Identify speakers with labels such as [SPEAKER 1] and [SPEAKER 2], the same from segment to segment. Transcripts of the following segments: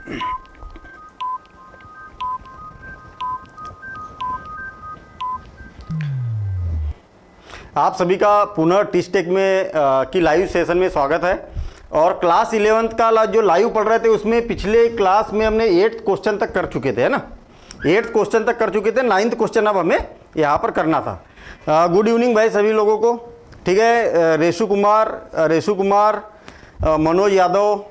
[SPEAKER 1] आप सभी का पुनः टीस्टेक में की लाइव सेशन में स्वागत है। और क्लास 11th का जो लाइव पढ़ रहे थे उसमें पिछले क्लास में हमने 8th क्वेश्चन तक कर चुके थे, है ना। 8th क्वेश्चन तक कर चुके थे, 9th क्वेश्चन अब हमें यहाँ पर करना था। गुड इवनिंग भाई सभी लोगों को, ठीक है। रेशु कुमार, मनोज यादव,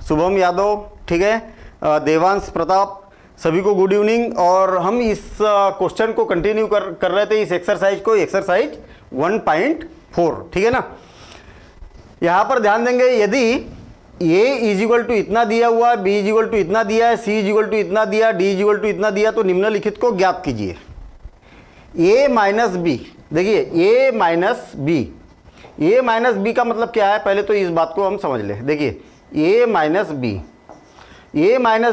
[SPEAKER 1] शुभम यादव, ठीक है, देवांश प्रताप, सभी को गुड इवनिंग। और हम इस क्वेश्चन को कंटिन्यू कर रहे थे, इस एक्सरसाइज को, एक्सरसाइज 1.4, ठीक है ना। यहाँ पर ध्यान देंगे, यदि a इजिकल टू इतना दिया हुआ है, b इजिकल टू इतना दिया है, c इजिकल टू इतना दिया, d इजिकल टू इतना दिया, तो निम्नलिखित को ज्ञात कीजिए। a माइनस बी, देखिए a माइनस बी का मतलब क्या है, पहले तो इस बात को हम समझ लें। देखिए a माइनस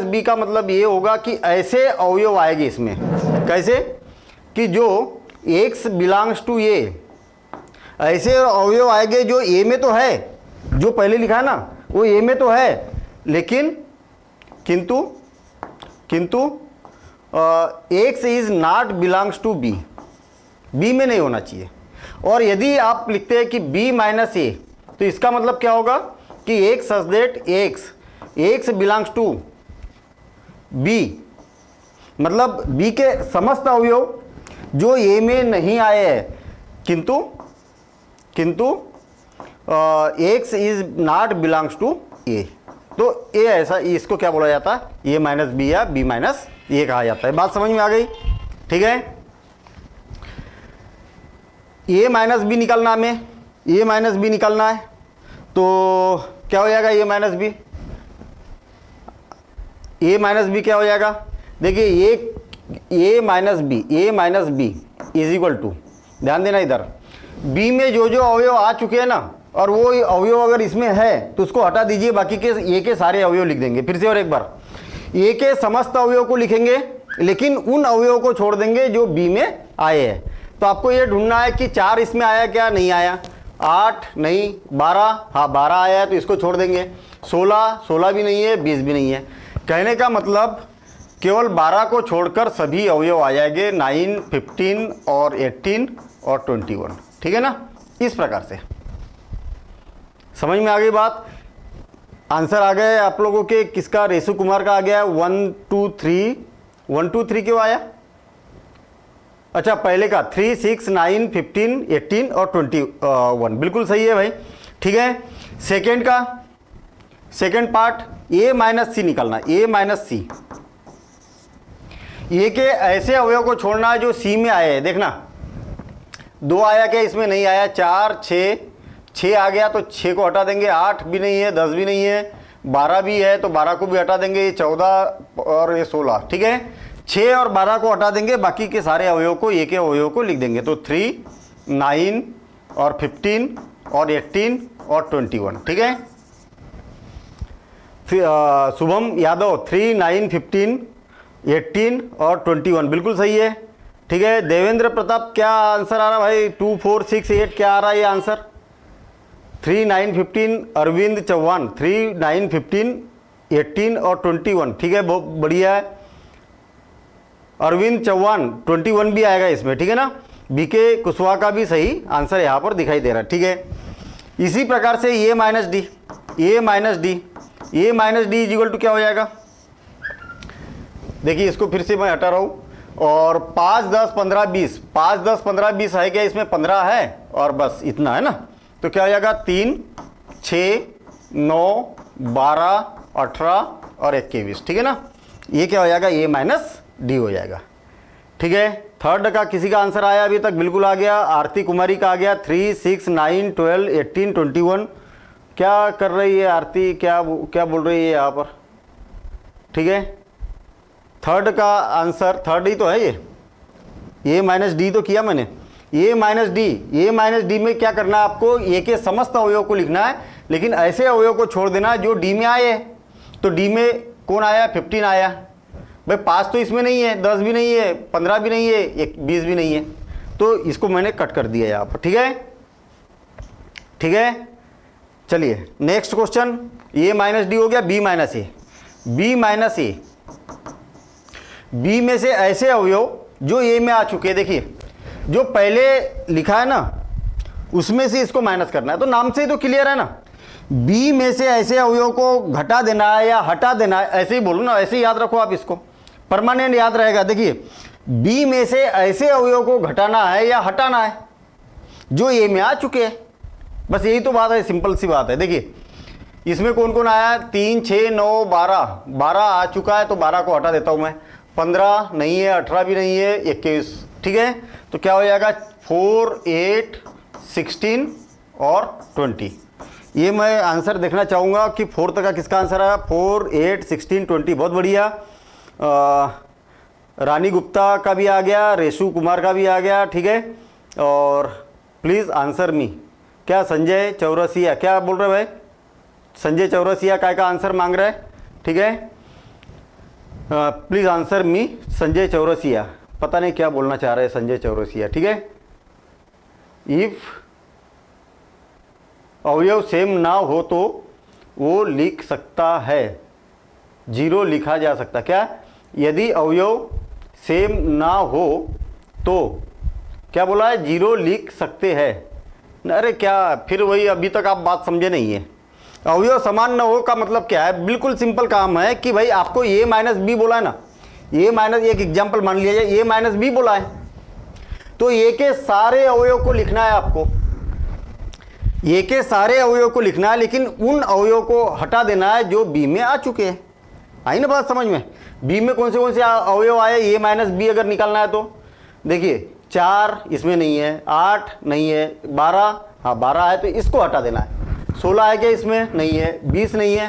[SPEAKER 1] बी का मतलब ये होगा कि ऐसे अवयव आएंगे इसमें, कैसे कि जो x बिलोंग्स टू a, ऐसे अवयव आएंगे जो a में तो है, जो पहले लिखा है ना वो a में तो है, लेकिन किंतु x is not belongs to b, b में नहीं होना चाहिए। और यदि आप लिखते हैं कि b माइनस a, तो इसका मतलब क्या होगा कि x such that x belongs to b, मतलब b के समस्त अवयव जो a में नहीं आए हैं, किंतु x is not belongs to a, तो a ऐसा, इसको क्या बोला जाता है, a माइनस बी या b माइनस a कहा जाता है। बात समझ में आ गई, ठीक है। a माइनस बी निकालना हमें, a माइनस बी निकालना है, तो क्या हो जाएगा a माइनस बी, क्या हो जाएगा। देखिए a minus B is equal to, ध्यान देना इधर, b में जो जो अवयव आ चुके हैं ना, और वो अवयव अगर इसमें है तो उसको हटा दीजिए, बाकी के a के सारे अवयव लिख देंगे। फिर से और एक बार, a के समस्त अवयव को लिखेंगे, लेकिन उन अवयव को छोड़ देंगे जो b में आए हैं। तो आपको ये ढूंढना है कि 4 इसमें आया क्या, नहीं आया, 8 नहीं, 12, हाँ 12 आया है तो इसको छोड़ देंगे, 16 भी नहीं है, 20 भी नहीं है। कहने का मतलब केवल 12 को छोड़कर सभी अवयव आ जाएंगे, 9, 15 और 18 और 21, ठीक है ना। इस प्रकार से समझ में आ गई बात। आंसर आ गए आप लोगों के, किसका, रेशु कुमार का आ गया 1 2 3 क्यों आया, अच्छा पहले का 3, 6, 9, 15, 18 और 21, बिल्कुल सही है भाई, ठीक है। सेकेंड का सेकेंड पार्ट, a माइनस सी निकालना, a माइनस सी, a के ऐसे अवयव को छोड़ना है जो c में आए हैं। देखना 2 आया क्या, इसमें नहीं आया, 4, 6 आ गया तो 6 को हटा देंगे, 8 भी नहीं है, 10 भी नहीं है, 12 भी है तो 12 को भी हटा देंगे, 14 और ये 16, ठीक है। 6 और 12 को हटा देंगे, बाकी के सारे अवयव को, एक अवयव को लिख देंगे, तो 3, 9 और 15 और 18 और 21, ठीक है। शुभम यादव 3, 9, 15, 18 और 21, बिल्कुल सही है, ठीक है। देवेंद्र प्रताप, क्या आंसर आ रहा भाई, 2, 4, 6, 8 क्या आ रहा है ये आंसर, 3, 9, 15। अरविंद चौहान 3, 9, 15, 18 और 21, ठीक है, बहुत बढ़िया है। अरविंद चौहान 21 भी आएगा इसमें, ठीक है ना। बीके कुशवाहा का भी सही आंसर यहाँ पर दिखाई दे रहा है, ठीक है। इसी प्रकार से a minus D is equal to क्या हो जाएगा, देखिए इसको फिर से मैं हटा रहा हूँ, और 5, 10, 15, 20, 5, 10, 15, 20 है क्या, इसमें 15 है और बस इतना है ना, तो क्या हो जाएगा 3, 6, 9, 12, 18 और 21, ठीक है ना। ये क्या हो जाएगा, a माइनस डी हो जाएगा, ठीक है। थर्ड का किसी का आंसर आया अभी तक, बिल्कुल आ गया, आरती कुमारी का आ गया 3, 6, 9, 12, 18, 21। क्या कर रही है आरती, क्या बोल रही है यहाँ पर, ठीक है। थर्ड का आंसर, थर्ड ही तो है ये, a माइनस डी तो किया मैंने, a माइनस डी में क्या करना है आपको, a के समस्त अवयव को लिखना है, लेकिन ऐसे अवयव को छोड़ देना जो d में आए। तो d में कौन आया, 15 आया भाई, 5 तो इसमें नहीं है, 10 भी नहीं है, 15 भी नहीं है, 20 भी नहीं है, तो इसको मैंने कट कर दिया यहाँ पर, ठीक है, ठीक है। चलिए next question, a minus D हो गया, b माइनस ए, बी माइनस ए, बी में से ऐसे अवयव जो ए में आ चुके हैं, देखिए जो पहले लिखा है ना उसमें से इसको माइनस करना है, तो नाम से ही तो क्लियर है ना। बी में से ऐसे अवयव को घटा देना है या हटा देना है, ऐसे ही बोलो ना, ऐसे ही याद रखो आप, इसको परमानेंट याद रहेगा। देखिए बी में से ऐसे अवयव को घटाना है या हटाना है जो ए में आ चुके हैं, बस यही तो बात है, सिंपल सी बात है। देखिए इसमें कौन कौन आया, 3, 6, 9, 12, 12 आ चुका है तो 12 को हटा देता हूं मैं, 15 नहीं है, 18 भी नहीं है, 21, ठीक है। तो क्या हो जाएगा 4, 8, 16 और 20। ये मैं आंसर देखना चाहूँगा कि 4 तक का किसका आंसर आया, 4, 8, 16, 20, बहुत बढ़िया। रानी गुप्ता का भी आ गया, रेशु कुमार का भी आ गया, ठीक है। और प्लीज़ आंसर मी, क्या संजय चौरसिया क्या बोल रहे भाई, संजय चौरसिया काय का आंसर मांग रहे हैं, ठीक है। Please answer me Sanjay Chaurasia, पता नहीं क्या बोलना चाह रहे हैं संजय चौरसिया, ठीक है। इफ अवयव सेम ना हो तो वो लिख सकता है, 0 लिखा जा सकता, क्या, यदि अवयव सेम ना हो तो क्या बोला है, 0 लिख सकते हैं। अरे क्या, फिर वही अभी तक आप बात समझे नहीं है। अवयव समान न हो का मतलब क्या है, बिल्कुल सिंपल काम है कि भाई आपको ए माइनस बी बोला है ना, ए माइनस, एक एग्जाम्पल मान लिया जाए, ए माइनस बी बोला है तो ए के सारे अवयव को लिखना है आपको, ए के सारे अवयव को लिखना है, लेकिन उन अवयव को हटा देना है जो बी में आ चुके हैं। आई ना बात समझ में, बी में कौन से अवयव आए, ए माइनस बी अगर निकालना है तो देखिए 4 इसमें नहीं है, 8 नहीं है, 12, हाँ 12 है तो इसको हटा देना है, 16 है क्या इसमें नहीं है, 20 नहीं है,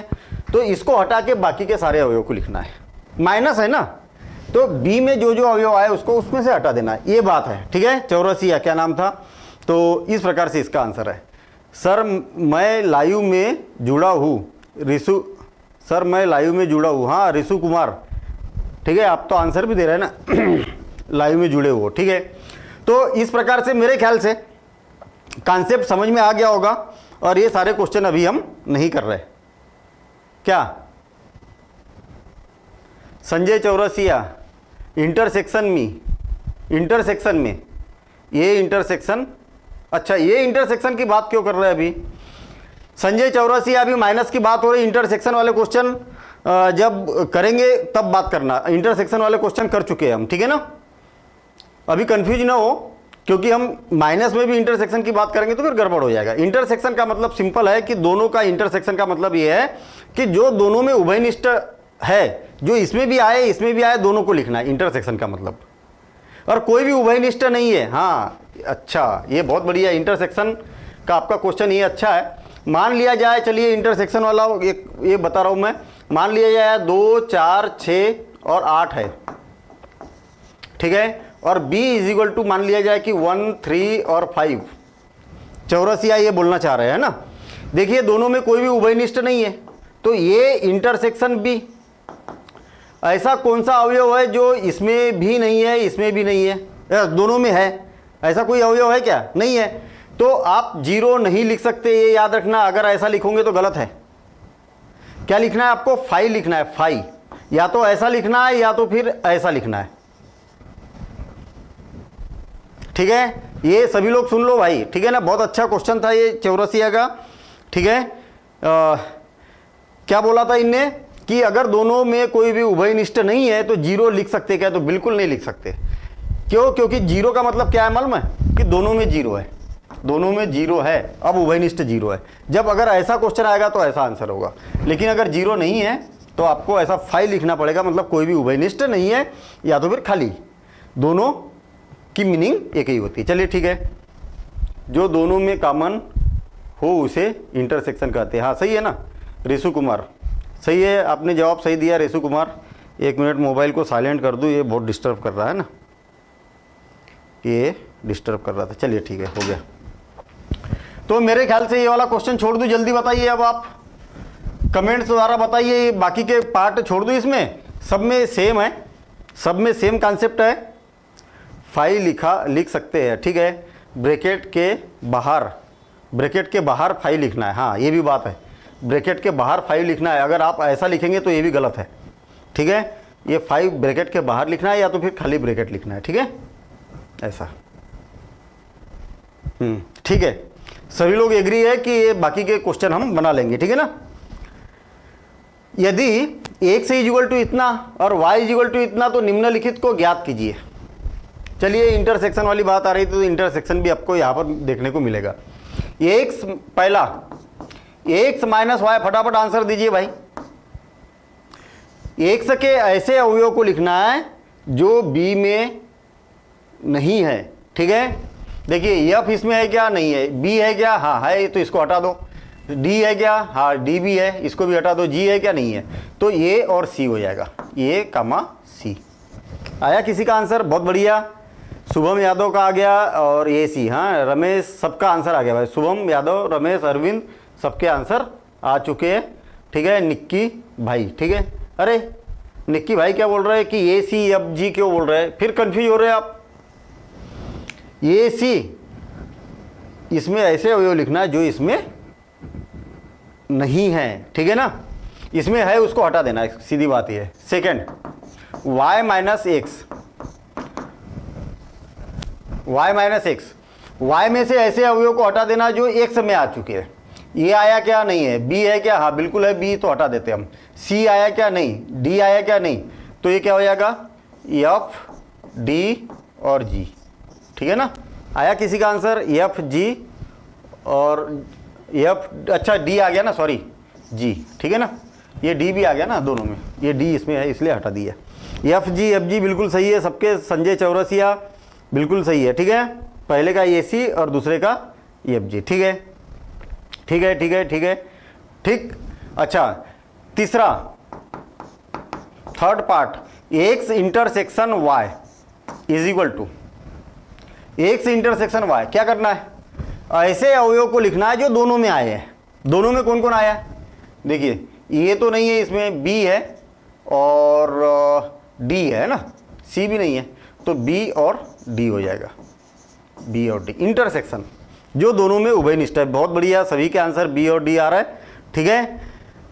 [SPEAKER 1] तो इसको हटा के बाकी के सारे अवयव को लिखना है। माइनस है ना, तो बी में जो जो अवयव आए उसको उसमें से हटा देना है, ये बात है, ठीक है। चौरसिया क्या नाम था, तो इस प्रकार से इसका आंसर है। सर मैं लाइव में जुड़ा हूँ, रिशु, सर मैं लाइव में जुड़ा हूँ, हाँ रिशु कुमार, ठीक है, आप तो आंसर भी दे रहे हैं ना लाइव में जुड़े हो, ठीक है। तो इस प्रकार से मेरे ख्याल से कॉन्सेप्ट समझ में आ गया होगा, और ये सारे क्वेश्चन अभी हम नहीं कर रहे, क्या संजय चौरसिया, इंटरसेक्शन में ये इंटरसेक्शन, अच्छा ये इंटरसेक्शन की बात क्यों कर रहे हैं अभी संजय चौरसिया, अभी माइनस की बात हो रही, इंटरसेक्शन वाले क्वेश्चन जब करेंगे तब बात करना, इंटरसेक्शन वाले क्वेश्चन कर चुके हैं हम, ठीक है ना। अभी कंफ्यूज ना हो, क्योंकि हम माइनस में भी इंटरसेक्शन की बात करेंगे तो फिर गड़बड़ हो जाएगा। इंटरसेक्शन का मतलब सिंपल है कि दोनों का इंटरसेक्शन का मतलब ये है कि जो दोनों में उभयनिष्ठ है, जो इसमें भी आए इसमें भी आए, दोनों को लिखना है इंटरसेक्शन का मतलब, और कोई भी उभयनिष्ठ नहीं है। हाँ अच्छा, ये बहुत बढ़िया इंटरसेक्शन का आपका क्वेश्चन, ये अच्छा है। मान लिया जाए, चलिए इंटरसेक्शन वाला एक ये बता रहा हूँ मैं, मान लिया जाए 2, 4, 6 और 8 है, ठीक है, और b इज इक्वल टू मान लिया जाए कि 1, 3 और 5। चौरसिया ये बोलना चाह रहे हैं ना, देखिए दोनों में कोई भी उभयनिष्ठ नहीं है, तो ये इंटरसेक्शन b, ऐसा कौन सा अवयव है जो इसमें भी नहीं है इसमें भी नहीं है, दोनों में है, ऐसा कोई अवयव है क्या, नहीं है, तो आप 0 नहीं लिख सकते, ये याद रखना। अगर ऐसा लिखोगे तो गलत है, क्या लिखना है आपको, 5 लिखना है, 5, या तो ऐसा लिखना है या तो फिर ऐसा लिखना है, ठीक है। ये सभी लोग सुन लो भाई, ठीक है ना, बहुत अच्छा क्वेश्चन था ये चौरसिया का, ठीक है। क्या बोला था इनने कि अगर दोनों में कोई भी उभयनिष्ठ नहीं है तो 0 लिख सकते क्या, तो बिल्कुल नहीं लिख सकते। क्यों, क्योंकि 0 का मतलब क्या है मालूम है, कि दोनों में 0 है, दोनों में 0 है, अब उभयनिष्ठ 0 है। जब अगर ऐसा क्वेश्चन आएगा तो ऐसा आंसर होगा, लेकिन अगर 0 नहीं है तो आपको ऐसा 5 लिखना पड़ेगा, मतलब कोई भी उभयनिष्ठ नहीं है या तो फिर खाली, दोनों की मीनिंग एक ही होती है। चलिए ठीक है, जो दोनों में कॉमन हो उसे इंटरसेक्शन कहते हैं। हाँ सही है ना रेशु कुमार, सही है, आपने जवाब सही दिया रेशु कुमार। 1 मिनट मोबाइल को साइलेंट कर दूँ, ये बहुत डिस्टर्ब कर रहा है ना, ये डिस्टर्ब कर रहा था। चलिए ठीक है, हो गया। तो मेरे ख्याल से ये वाला क्वेश्चन छोड़ दूँ, जल्दी बताइए अब आप कमेंट्स द्वारा बताइए, बाकी के पार्ट छोड़ दूँ, इसमें सब में सेम है, सब में सेम कॉन्सेप्ट है। 5 लिख सकते हैं, ठीक है, ब्रैकेट के बाहर 5 लिखना है, हाँ ये भी बात है, ब्रैकेट के बाहर 5 लिखना है। अगर आप ऐसा लिखेंगे तो ये भी गलत है, ठीक है। ये 5 ब्रैकेट के बाहर लिखना है या तो फिर खाली ब्रैकेट लिखना है, ठीक है, ऐसा। ठीक है, सभी लोग एग्री है कि ये बाकी के क्वेश्चन हम बना लेंगे, ठीक है ना। यदि x इक्वल टू इतना और y इक्वल टू इतना तो निम्नलिखित को ज्ञात कीजिए। चलिए इंटरसेक्शन वाली बात आ रही थी तो इंटरसेक्शन भी आपको यहाँ पर देखने को मिलेगा। x पहला x माइनस वाई, फटाफट आंसर दीजिए भाई। x के ऐसे अवयव को लिखना है जो b में नहीं है, ठीक है। देखिए f इसमें है क्या, नहीं है। b है क्या, हाँ है, तो इसको हटा दो। d है क्या, हाँ d भी है, इसको भी हटा दो। g है क्या, नहीं है, तो a और c हो जाएगा, a कामा c। आया किसी का आंसर? बहुत बढ़िया। शुभम यादव का आ गया और ए सी, हाँ रमेश, सबका आंसर आ गया भाई। शुभम यादव, रमेश, अरविंद, सबके आंसर आ चुके हैं, ठीक है। निक्की भाई, ठीक है। अरे निक्की भाई क्या बोल रहे हैं कि ए सी एफ जी क्यों बोल रहे हैं, फिर कंफ्यूज हो रहे हैं आप। ए सी इसमें ऐसे अवयव लिखना है जो इसमें नहीं है, ठीक है ना। इसमें है उसको हटा देना है, सीधी बात ये है। Second, y minus x, y minus x, y में से ऐसे अवयव को हटा देना जो x में आ चुके हैं। ये आया क्या, नहीं है। b है क्या, हाँ बिल्कुल है, b तो हटा देते हम। c आया क्या, नहीं। d आया क्या, नहीं, तो ये क्या हो जाएगा, f d और g, ठीक है ना। आया किसी का आंसर, f g और f, अच्छा d आ गया ना, सॉरी g, ठीक है ना। ये d भी आ गया ना दोनों में, ये d इसमें है इसलिए हटा दिया। f g बिल्कुल सही है सबके। संजय चौरसिया बिल्कुल सही है, ठीक है। पहले का ए सी और दूसरे का एफ जी, ठीक है, ठीक है, ठीक है, ठीक है, ठीक। अच्छा तीसरा, third part, X intersection Y is equal to X intersection Y. क्या करना है, ऐसे अवयव को लिखना है जो दोनों में आए हैं। दोनों में कौन कौन आया है, देखिए ये तो नहीं है, इसमें बी है और डी है ना, सी भी नहीं है, तो बी और डी हो जाएगा, बी और डी इंटरसेक्शन जो दोनों में उभयनिष्ठ है। बहुत बढ़िया, सभी के आंसर बी और डी आ रहा है, ठीक है।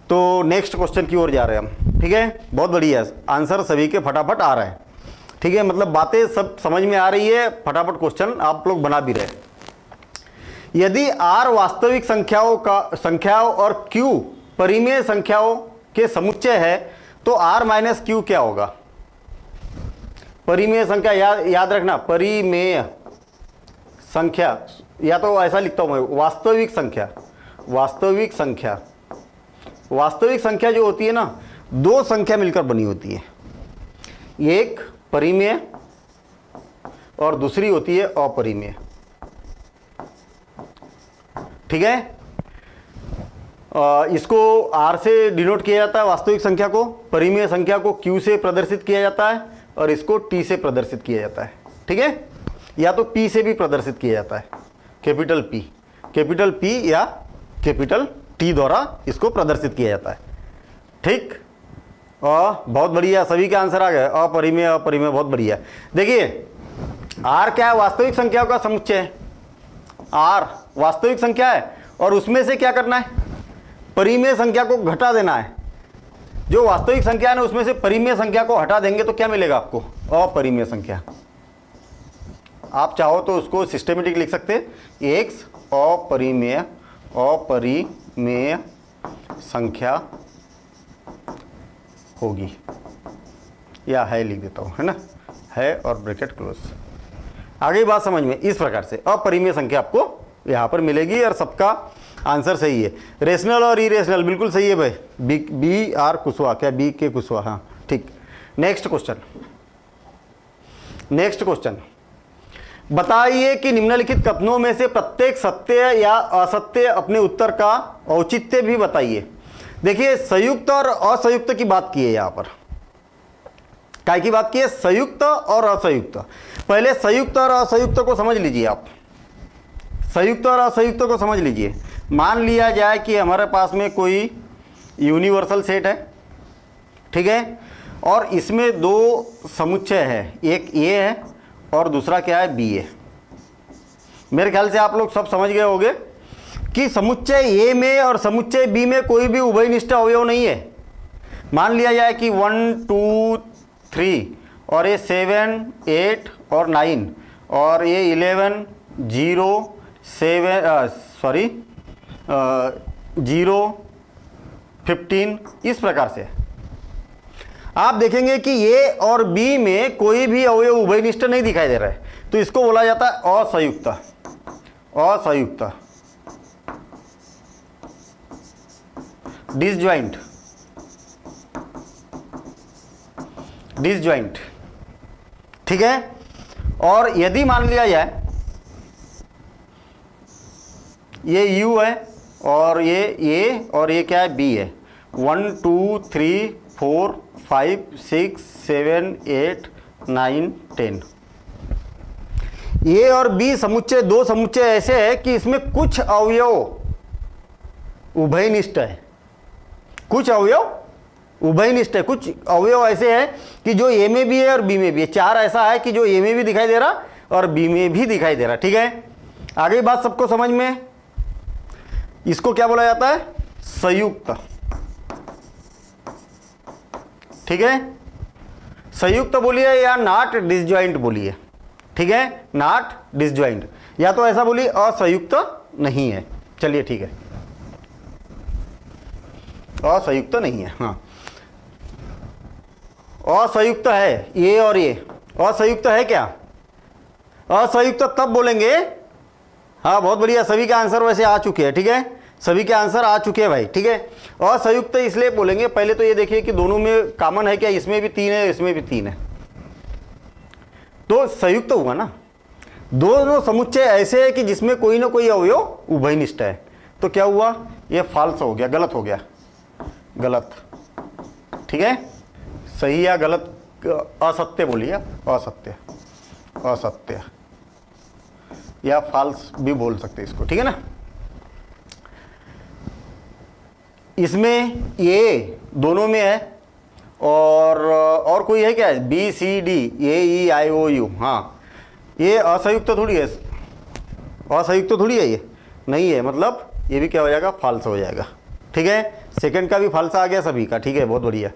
[SPEAKER 1] तो नेक्स्ट क्वेश्चन की ओर जा रहे हैं हम, ठीक है। बहुत बढ़िया, आंसर सभी के फटाफट आ रहे हैं, ठीक है। मतलब बातें सब समझ में आ रही है, फटाफट क्वेश्चन आप लोग बना भी रहे। यदि r वास्तविक संख्याओं और q परिमेय संख्याओं के समुच्चय है तो r माइनस क्यू क्या होगा। परिमेय संख्या याद रखना, परिमेय संख्या, या तो ऐसा लिखता हूं मैं, वास्तविक संख्या। वास्तविक संख्या, वास्तविक संख्या जो होती है ना, दो संख्या मिलकर बनी होती है, एक परिमेय और दूसरी होती है अपरिमेय, ठीक है। इसको r से डिनोट किया जाता है वास्तविक संख्या को, परिमेय संख्या को q से प्रदर्शित किया जाता है और इसको t से प्रदर्शित किया जाता है, ठीक है। या तो p से भी प्रदर्शित किया जाता है, कैपिटल P या कैपिटल T द्वारा इसको प्रदर्शित किया जाता है, ठीक। और बहुत बढ़िया, सभी के आंसर आ गए, अपरिमेय अपरिमेय, बहुत बढ़िया। देखिए r क्या है, वास्तविक संख्याओं का समुच्चय है। r वास्तविक संख्या है और उसमें से क्या करना है, परिमेय संख्या को घटा देना है। जो वास्तविक संख्या है ना, उसमें से परिमेय संख्या को हटा देंगे तो क्या मिलेगा आपको, अपरिमेय संख्या। आप चाहो तो उसको सिस्टेमेटिक लिख सकते हैं, x अपरिमेय संख्या होगी, या है लिख देता हूं, है ना, है और ब्रैकेट क्लोज। आगे बात समझ में, इस प्रकार से अपरिमेय संख्या आपको यहां पर मिलेगी और सबका आंसर सही है। रेशनल और इरेशनल बिल्कुल सही है भाई, बी आर कुशवाहा, क्या बी के कुशवाहा, हाँ ठीक। नेक्स्ट क्वेश्चन, बताइए कि निम्नलिखित कथनों में से प्रत्येक सत्य या असत्य अपने उत्तर का औचित्य भी बताइए। देखिए संयुक्त और असंयुक्त की बात की है, यहां पर काय की बात की है, संयुक्त और असंयुक्त। पहले संयुक्त और असंयुक्त को समझ लीजिए आप, संयुक्त और असंयुक्त को समझ लीजिए। मान लिया जाए कि हमारे पास में कोई यूनिवर्सल सेट है, ठीक है, और इसमें दो समुच्चय है, एक ए है और दूसरा क्या है, बी है। मेरे ख्याल से आप लोग सब समझ गए होंगे कि समुच्चय ए में और समुच्चय बी में कोई भी उभयनिष्ठ अवयव नहीं है। मान लिया जाए कि 1 2 3 और ये 7 8 और 9 और ये 11 0 7 0 15 इस प्रकार से आप देखेंगे कि ए और बी में कोई भी अवयव उभयनिष्ठ नहीं दिखाई दे रहा है, तो इसको बोला जाता है असंयुक्त। असंयुक्त, डिसजॉइंट, डिसजॉइंट, ठीक है। और यदि मान लिया जाए ये u है और ये a और ये क्या है b है, 1 2 3 4 5 6 7 8 9 10, ए और बी समुच्चय, दो समुच्चय ऐसे है कि इसमें कुछ अवयव उभयनिष्ठ है, कुछ अवयव उभयनिष्ठ है, कुछ अवयव ऐसे है कि जो ए में भी है और बी में भी है। 4 ऐसा है कि जो ए में भी दिखाई दे रहा और बी में भी दिखाई दे रहा, ठीक है। आगे बात सबको समझ में, इसको क्या बोला जाता है, संयुक्त, ठीक है। संयुक्त बोलिए या नॉट डिसजॉइंट बोलिए, ठीक है, नॉट डिसजॉइंट, या तो ऐसा बोलिए असंयुक्त नहीं है। चलिए ठीक है, असंयुक्त नहीं है। हाँ, असंयुक्त है ये और ये, असंयुक्त है क्या, असंयुक्त तब बोलेंगे। हाँ बहुत बढ़िया, सभी के आंसर वैसे आ चुके हैं, ठीक है, सभी के आंसर आ चुके हैं भाई, ठीक है। असंयुक्त इसलिए बोलेंगे, पहले तो ये देखिए कि दोनों में कॉमन है क्या, इसमें भी 3 है इसमें भी 3 है, तो संयुक्त हुआ ना। दोनों समुच्चय ऐसे है कि जिसमें कोई ना कोई अवयव उभयनिष्ठ है, तो क्या हुआ, ये फाल्स हो गया, गलत हो गया, गलत, ठीक है। सही या गलत, असत्य बोलिए, असत्य, असत्य या फाल्स भी बोल सकते इसको, ठीक है ना। इसमें ये दोनों में है और कोई है क्या, B C D A E I O U, हाँ ये असंयुक्त थोड़ी है, असंयुक्त थोड़ी है, ये नहीं है, मतलब ये भी क्या हो जाएगा, फाल्स हो जाएगा, ठीक है। सेकंड का भी फाल्स आ गया सभी का, ठीक है, बहुत बढ़िया।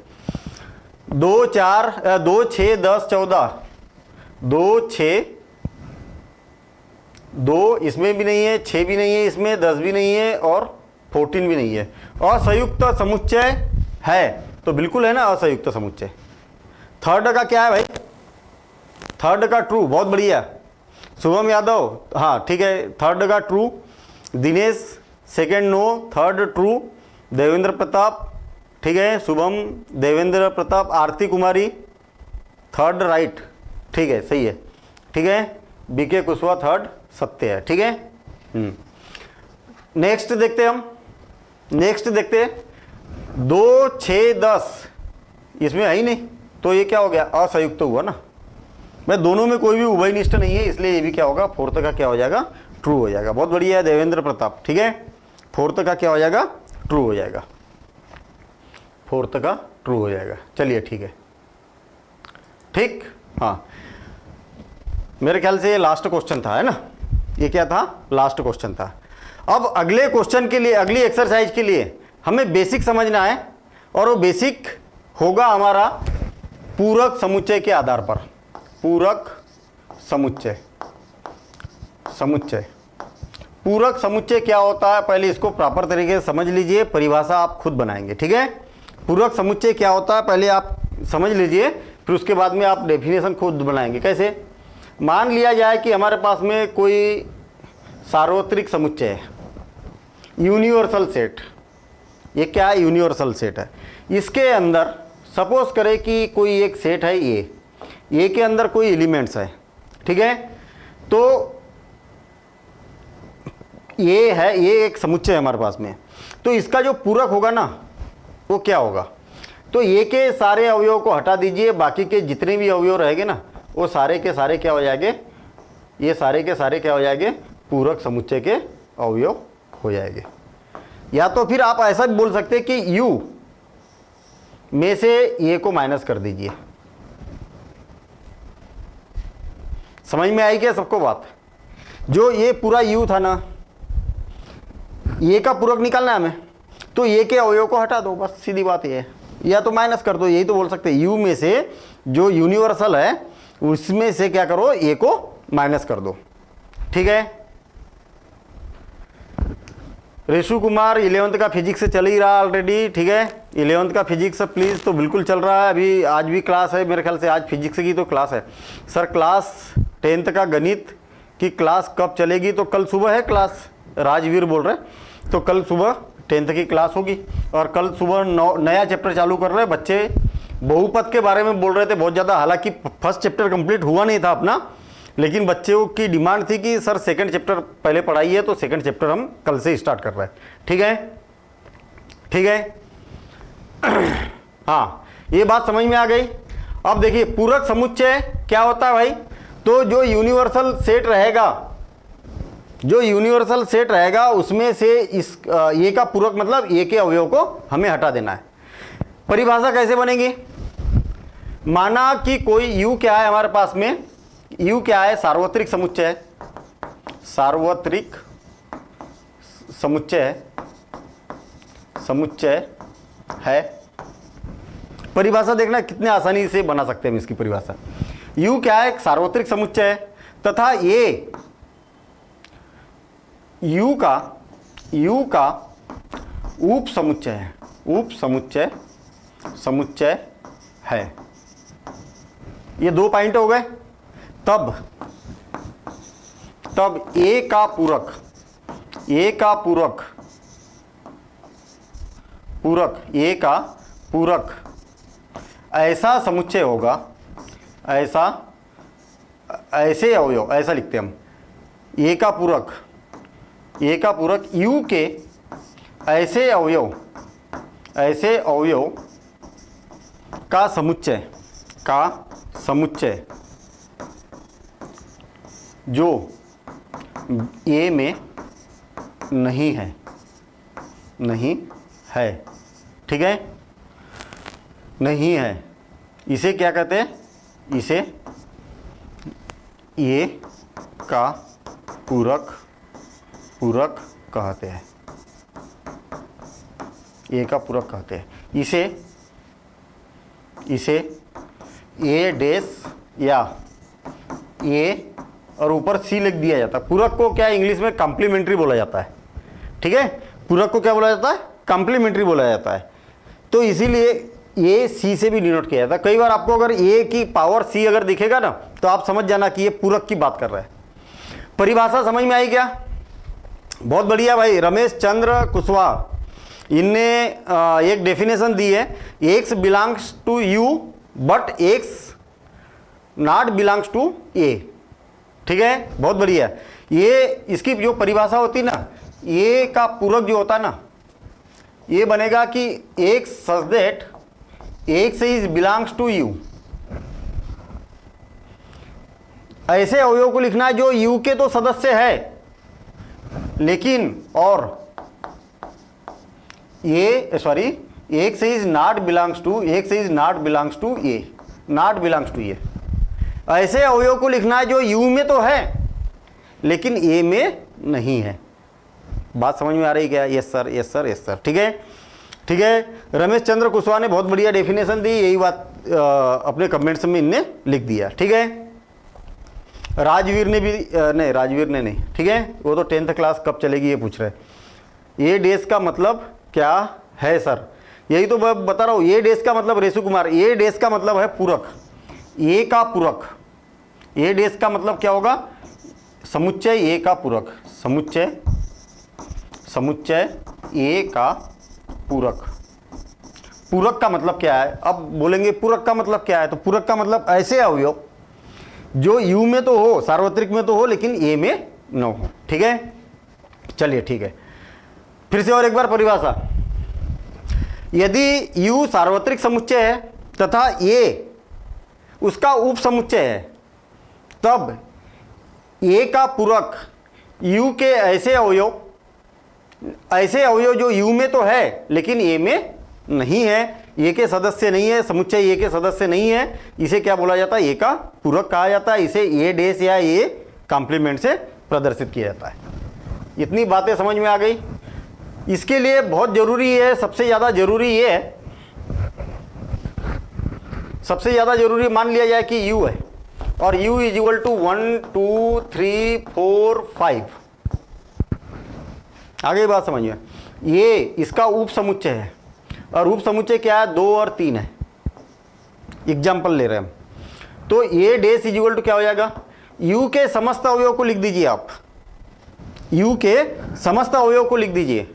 [SPEAKER 1] 2 4 2 6 10 14, 2 6 2 इसमें भी नहीं है, 6 भी नहीं है, इसमें 10 भी नहीं है और 14 भी नहीं है। असंयुक्त समुच्चय है तो बिल्कुल है ना, असंयुक्त समुच्चय। थर्ड का क्या है भाई, थर्ड का ट्रू, बहुत बढ़िया, शुभम यादव, हाँ ठीक है, थर्ड का true. Dinesh second no, third true. Devendra Pratap, ठीक है, शुभम, देवेंद्र प्रताप, आरती कुमारी, थर्ड राइट, ठीक है, सही है, ठीक है। बीके कुशवाहा थर्ड सत्य है, ठीक है। नेक्स्ट देखते हैं हम, नेक्स्ट देखते हैं 2 6 10, इसमें है ही नहीं, तो ये क्या हो गया, असंयुक्त हुआ ना भाई, दोनों में कोई भी उभयनिष्ठ नहीं है, इसलिए ये भी क्या होगा, फोर्थ का क्या हो जाएगा, ट्रू हो जाएगा। बहुत बढ़िया है देवेंद्र प्रताप, ठीक है, फोर्थ का क्या हो जाएगा, ट्रू हो जाएगा, फोर्थ का ट्रू हो जाएगा। चलिए ठीक है, ठीक, हाँ मेरे ख्याल से ये लास्ट क्वेश्चन था, है ना, ये क्या था, लास्ट क्वेश्चन था। अब अगले क्वेश्चन के लिए, अगली एक्सरसाइज के लिए हमें बेसिक समझना है, और वो बेसिक होगा हमारा पूरक समुच्चय के आधार पर। पूरक समुच्चय, समुच्चय, पूरक समुच्चय क्या होता है, पहले इसको प्रॉपर तरीके से समझ लीजिए, परिभाषा आप खुद बनाएंगे, ठीक है। पूरक समुच्चय क्या होता है पहले आप समझ लीजिए, फिर उसके बाद में आप डेफिनेशन खुद बनाएंगे। कैसे, मान लिया जाए कि हमारे पास में कोई सार्वत्रिक समुच्चय है, यूनिवर्सल सेट, ये क्या है, यूनिवर्सल सेट है। इसके अंदर सपोज करें कि कोई एक सेट है ए के अंदर कोई एलिमेंट्स है, ठीक है, तो ये है, ये एक समुच्चय है हमारे पास में, तो इसका जो पूरक होगा ना वो क्या होगा, तो ये के सारे अवयवों को हटा दीजिए, बाकी के जितने भी अवयव रहेंगे ना वो सारे के सारे क्या हो जाएंगे, ये सारे के सारे क्या हो जाएंगे, पूरक समुच्चय के अवयव हो जाएंगे। या तो फिर आप ऐसा भी बोल सकते हैं कि U में से ए को माइनस कर दीजिए। समझ में आई क्या सबको बात, जो ये पूरा U था ना, ए का पूरक निकालना है हमें, तो ए के अवयव को हटा दो, बस सीधी बात ये है, या तो माइनस कर दो, यही तो बोल सकते हैं। यू में से जो यूनिवर्सल है उसमें से क्या करो, ए को माइनस कर दो, ठीक है। रेशु कुमार 11th का फिजिक्स से चल ही रहा ऑलरेडी, ठीक है। 11th का फिजिक्स प्लीज़ तो बिल्कुल चल रहा है, अभी आज भी क्लास है, मेरे ख्याल से आज फिजिक्स की तो क्लास है। सर क्लास 10th का गणित की क्लास कब चलेगी, तो कल सुबह है क्लास, राजवीर बोल रहे हैं, तो कल सुबह 10th की क्लास होगी। और कल सुबह नया चैप्टर चालू कर रहे हैं बच्चे, बहुपद के बारे में बोल रहे थे बहुत ज़्यादा, हालांकि फर्स्ट चैप्टर कंप्लीट हुआ नहीं था अपना, लेकिन बच्चों की डिमांड थी कि सर सेकंड चैप्टर पहले पढ़ाइए, तो सेकंड चैप्टर हम कल से स्टार्ट कर रहे हैं, ठीक है, ठीक है। हाँ, ये बात समझ में आ गई। अब देखिए पूरक समुच्चय क्या होता है भाई, तो जो यूनिवर्सल सेट रहेगा, जो यूनिवर्सल सेट रहेगा उसमें से इस ए का पूरक मतलब ए के अवयव को हमें हटा देना है। परिभाषा कैसे बनेगी, माना कि कोई यू क्या है हमारे पास में, यू क्या है, सार्वत्रिक समुच्चय है, सार्वत्रिक समुच्चय है, समुच्चय है। परिभाषा देखना कितने आसानी से बना सकते हैं हम इसकी परिभाषा। यू क्या है, एक सार्वत्रिक समुच्चय है, तथा ये यू का उप समुच्चय है, उप समुच्चय समुच्चय है। ये दो पॉइंट हो गए। तब ए का पूरक, ए का पूरक, ए का पूरक ऐसा समुच्चय होगा, ऐसा, ऐसे अवयव, ऐसा लिखते हैं हम, ए का पूरक, ए का पूरक यू के ऐसे अवयव, ऐसे अवयव का समुच्चय, का समुच्चय जो ए में नहीं है, नहीं है, ठीक है, नहीं है, इसे क्या कहते हैं, इसे ए का पूरक, पूरक कहते हैं, ए का पूरक कहते हैं। इसे ए डैश या ए और ऊपर सी लिख दिया जाता है। पूरक को क्या इंग्लिश में कॉम्प्लीमेंट्री बोला जाता है, ठीक है, पूरक को क्या बोला जाता है, कॉम्प्लीमेंट्री बोला जाता है। तो इसीलिए ए सी से भी डिनोट किया जाता है। कई बार आपको अगर ए की पावर सी अगर दिखेगा ना, तो आप समझ जाना कि ये पूरक की बात कर रहा है। परिभाषा समझ में आई क्या, बहुत बढ़िया भाई। रमेश चंद्र कुशवाहा, इनने एक डेफिनेशन दी है, X belongs to U but X not belongs to A, ठीक है, बहुत बढ़िया। ये इसकी जो परिभाषा होती है ना, ए का पूरक जो होता है ना, ये बनेगा कि X such that X is belongs to U, ऐसे अवयव को लिखना है जो यू के तो सदस्य है, लेकिन और ये sorry X is not belongs to, X is not belongs to A, not belongs to A. ऐसे अवयव को लिखना है जो यू में तो है लेकिन ए में नहीं है। बात समझ में आ रही क्या, yes sir, yes sir, yes sir, ठीक है, ठीक है। रमेश चंद्र कुशवाहा ने बहुत बढ़िया डेफिनेशन दी, यही बात अपने कमेंट्स में इनने लिख दिया, ठीक है। राजवीर ने भी नहीं, राजवीर ने नहीं, ठीक है, वो तो 10th क्लास कब चलेगी ये पूछ रहे। ए डेस का मतलब क्या है सर, यही तो मैं बता रहा हूँ। ए डेस का मतलब रेशु कुमार, ए डेस का मतलब है पूरक, ए का पूरक। ए डेस का मतलब क्या होगा, समुच्चय ए का पूरक, समुच्चय, समुच्चय ए का पूरक। पूरक का मतलब क्या है, अब बोलेंगे पूरक का मतलब क्या है, तो पूरक का मतलब ऐसे अवयव जो यू में तो हो, सार्वत्रिक में तो हो, लेकिन ए में न हो, ठीक है। चलिए ठीक है, फिर से और एक बार परिभाषा। यदि यू सार्वत्रिक समुच्चय है तथा ए उसका उप समुच्चय है, तब ए का पूरक यू के ऐसे अवयव, ऐसे अवयव जो यू में तो है लेकिन ए में नहीं है, ए के सदस्य नहीं है, समुच्चय ए के सदस्य नहीं है, इसे क्या बोला जाता है, ए का पूरक कहा जाता है। इसे ए डेस या ए कॉम्प्लीमेंट से प्रदर्शित किया जाता है। इतनी बातें समझ में आ गई। इसके लिए बहुत जरूरी है, सबसे ज़्यादा जरूरी ये है, सबसे ज़्यादा जरूरी मान लिया जाए कि u है और u इज इक्वल टू 1 2 3 4 5। आगे बात समझिए, ये इसका उप समुच्चय है और उप समुच्चय क्या है, 2 और 3 है। एग्जाम्पल ले रहे हैं हम, तो a dash is equal to क्या हो जाएगा, u के समस्त अवयव को लिख दीजिए आप, u के समस्त अवयव को लिख दीजिए,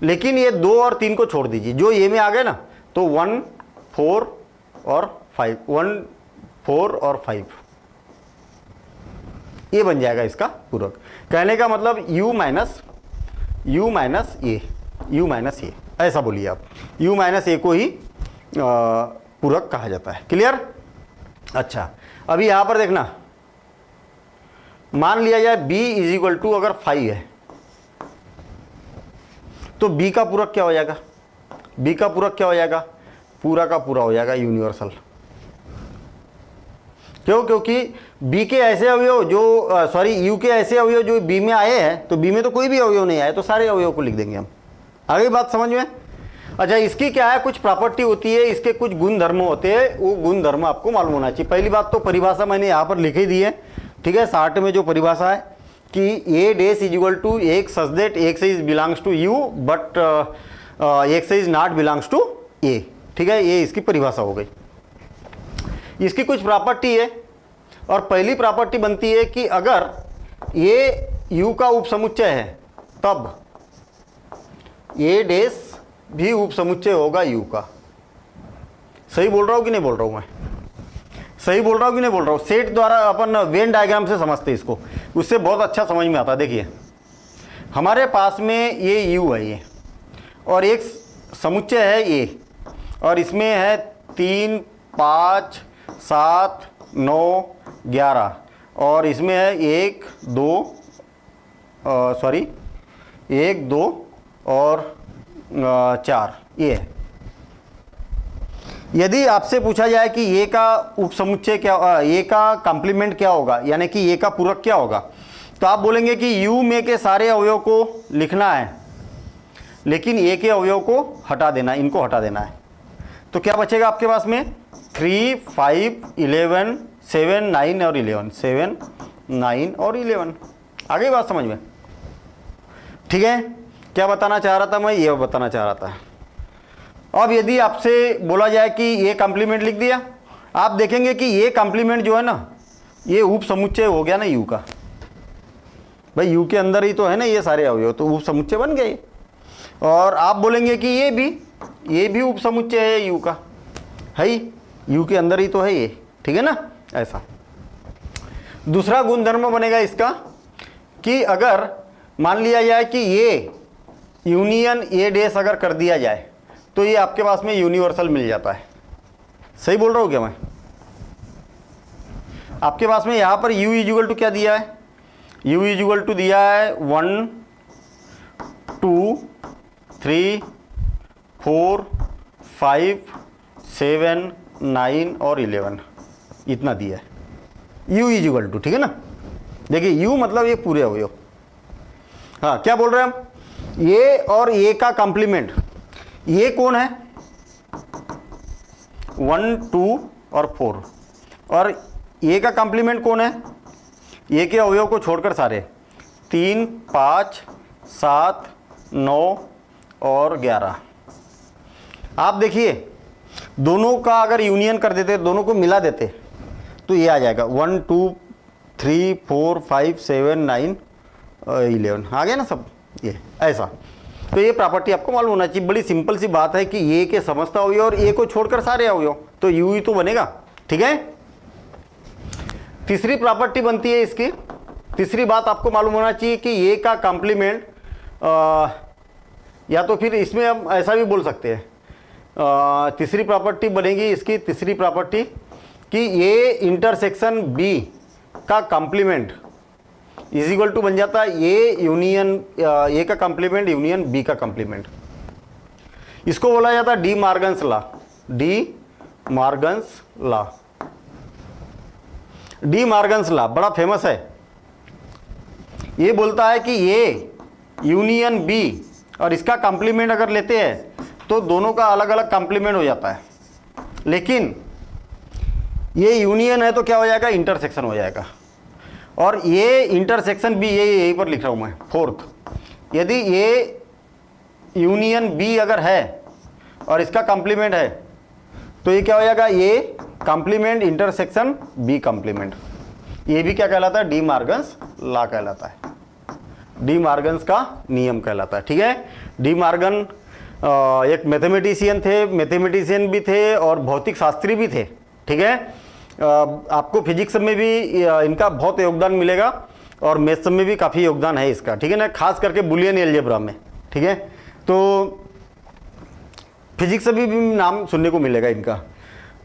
[SPEAKER 1] लेकिन ये 2 और 3 को छोड़ दीजिए। जो ये में आ गए ना, तो 1 4 और 5, 1 4 और 5, ये बन जाएगा इसका पूरक। कहने का मतलब u माइनस ए, ऐसा बोलिए आप, u माइनस ए को ही पूरक कहा जाता है। क्लियर? अच्छा, अभी यहां पर देखना, मान लिया जाए b इज इक्वल टू अगर 5 है, तो b का पूरक क्या हो जाएगा, b का पूरक क्या हो जाएगा, पूरा का पूरा हो जाएगा यूनिवर्सल। क्यों? क्योंकि b के ऐसे अवयव जो u के ऐसे अवयव जो b में आए हैं, तो b में तो कोई भी अवयव नहीं आए, तो सारे अवयव को लिख देंगे हम। आगे बात समझ में? अच्छा, इसकी क्या है, कुछ प्रॉपर्टी होती है, इसके कुछ गुण धर्म होते हैं, वो गुण धर्म आपको मालूम होना चाहिए। पहली बात तो परिभाषा मैंने यहाँ पर लिख ही दी है, ठीक है, 60 में जो परिभाषा है कि a dash is equal to एक such that x is belongs to u but x is not belongs to a, ठीक है, ये इसकी परिभाषा हो गई। इसकी कुछ प्रॉपर्टी है, और पहली प्रॉपर्टी बनती है कि अगर ये u का उपसमुच्चय है, तब a डैश भी उपसमुच्चय होगा u का। सही बोल रहा हूँ कि नहीं बोल रहा हूँ मैं? सही बोल रहा हूँ कि नहीं बोल रहा हूँ? सेट द्वारा अपन वेन डायग्राम से समझते हैं इसको, उससे बहुत अच्छा समझ में आता है। देखिए, हमारे पास में ये u है, ये और एक समुच्चय है a, और इसमें है 3 5 7 9 11, और इसमें है 1 2 और 4, ये है। यदि आपसे पूछा जाए कि ये का उपसमुच्चय क्या, ये का कॉम्प्लीमेंट क्या होगा, यानी कि ये का पूरक क्या होगा, तो आप बोलेंगे कि u में के सारे अवयव को लिखना है, लेकिन a के अवयव को हटा देना, इनको हटा देना है। तो क्या बचेगा आपके पास में, 3 5 11 7 9 और 11, 7 9 और 11। आगे बात समझ में? ठीक है, क्या बताना चाह रहा था मैं, ये बताना चाह रहा था। अब यदि आपसे बोला जाए कि ये कॉम्प्लीमेंट लिख दिया, आप देखेंगे कि ये कॉम्प्लीमेंट जो है ना, ये उप समुच्चय हो गया ना u का। भाई u के अंदर ही तो है ना ये सारे अवयव, तो उप समुच्चय बन गए। और आप बोलेंगे कि ये भी उप समुच्चय है u का, है ही, u के अंदर ही तो है ये, ठीक है ना, ऐसा। दूसरा गुणधर्म बनेगा इसका कि अगर मान लिया जाए कि ये यूनियन a डैश अगर कर दिया जाए, तो ये आपके पास में यूनिवर्सल मिल जाता है। सही बोल रहा हूँ क्या मैं? आपके पास में यहाँ पर u इज इक्वल टू क्या दिया है, u इज इक्वल टू दिया है 1 2 3 4 5 7 9 और 11, इतना दिया है u इज इक्वल टू, ठीक है ना। देखिए u मतलब ये पूरे अवयव। हाँ, क्या बोल रहे हैं हम, ये और ये का कॉम्प्लीमेंट, ये कौन है, 1 2 और 4, और ये का कॉम्प्लीमेंट कौन है, ये के अवयव को छोड़कर सारे, 3 5 7 9 और 11। आप देखिए, दोनों का अगर यूनियन कर देते, दोनों को मिला देते, तो ये आ जाएगा 1 2 3 4 5 7 9 11, आ गया ना सब, ये ऐसा। तो ये प्रॉपर्टी आपको मालूम होना चाहिए। बड़ी सिंपल सी बात है कि ये के समस्त अवयव और ए को छोड़कर सारे अवयव, तो u ही तो बनेगा, ठीक है। तीसरी प्रॉपर्टी बनती है इसकी, तीसरी बात आपको मालूम होना चाहिए कि ये का कॉम्प्लीमेंट, या तो फिर इसमें हम ऐसा भी बोल सकते हैं, तीसरी प्रॉपर्टी बनेगी इसकी, तीसरी प्रॉपर्टी कि ये इंटरसेक्शन b का कॉम्प्लीमेंट इज इक्वल टू बन जाता है ये यूनियन, ए का कॉम्प्लीमेंट यूनियन बी का कॉम्प्लीमेंट। इसको बोला जाता है D Morgan's law, D Morgan's law. D Morgan's law बड़ा फेमस है। ये बोलता है कि यूनियन बी और इसका कॉम्प्लीमेंट अगर लेते हैं तो दोनों का अलग अलग कॉम्प्लीमेंट हो जाता है, लेकिन ये यूनियन है तो क्या हो जाएगा, इंटरसेक्शन हो जाएगा। और ये इंटरसेक्शन बी, ये यहीं पर लिख रहा हूँ मैं, फोर्थ, यदि ये यूनियन बी अगर है और इसका कॉम्प्लीमेंट है तो ये क्या हो जाएगा, ये कॉम्प्लीमेंट इंटरसेक्शन बी कॉम्प्लीमेंट। ये भी क्या कहलाता है, डी मार्गन्स लॉ कहलाता है, डी मार्गन्स का नियम कहलाता है। ठीक है, डी मार्गन एक मैथमेटिशियन थे, मैथमेटिशियन भी थे और भौतिक शास्त्री भी थे। ठीक है, आपको फिजिक्स में भी इनका बहुत योगदान मिलेगा और मैथ्स में भी काफ़ी योगदान है इसका। ठीक है ना, खास करके बुलियन अलजेब्रा में। ठीक है, तो फिजिक्स में भी नाम सुनने को मिलेगा इनका।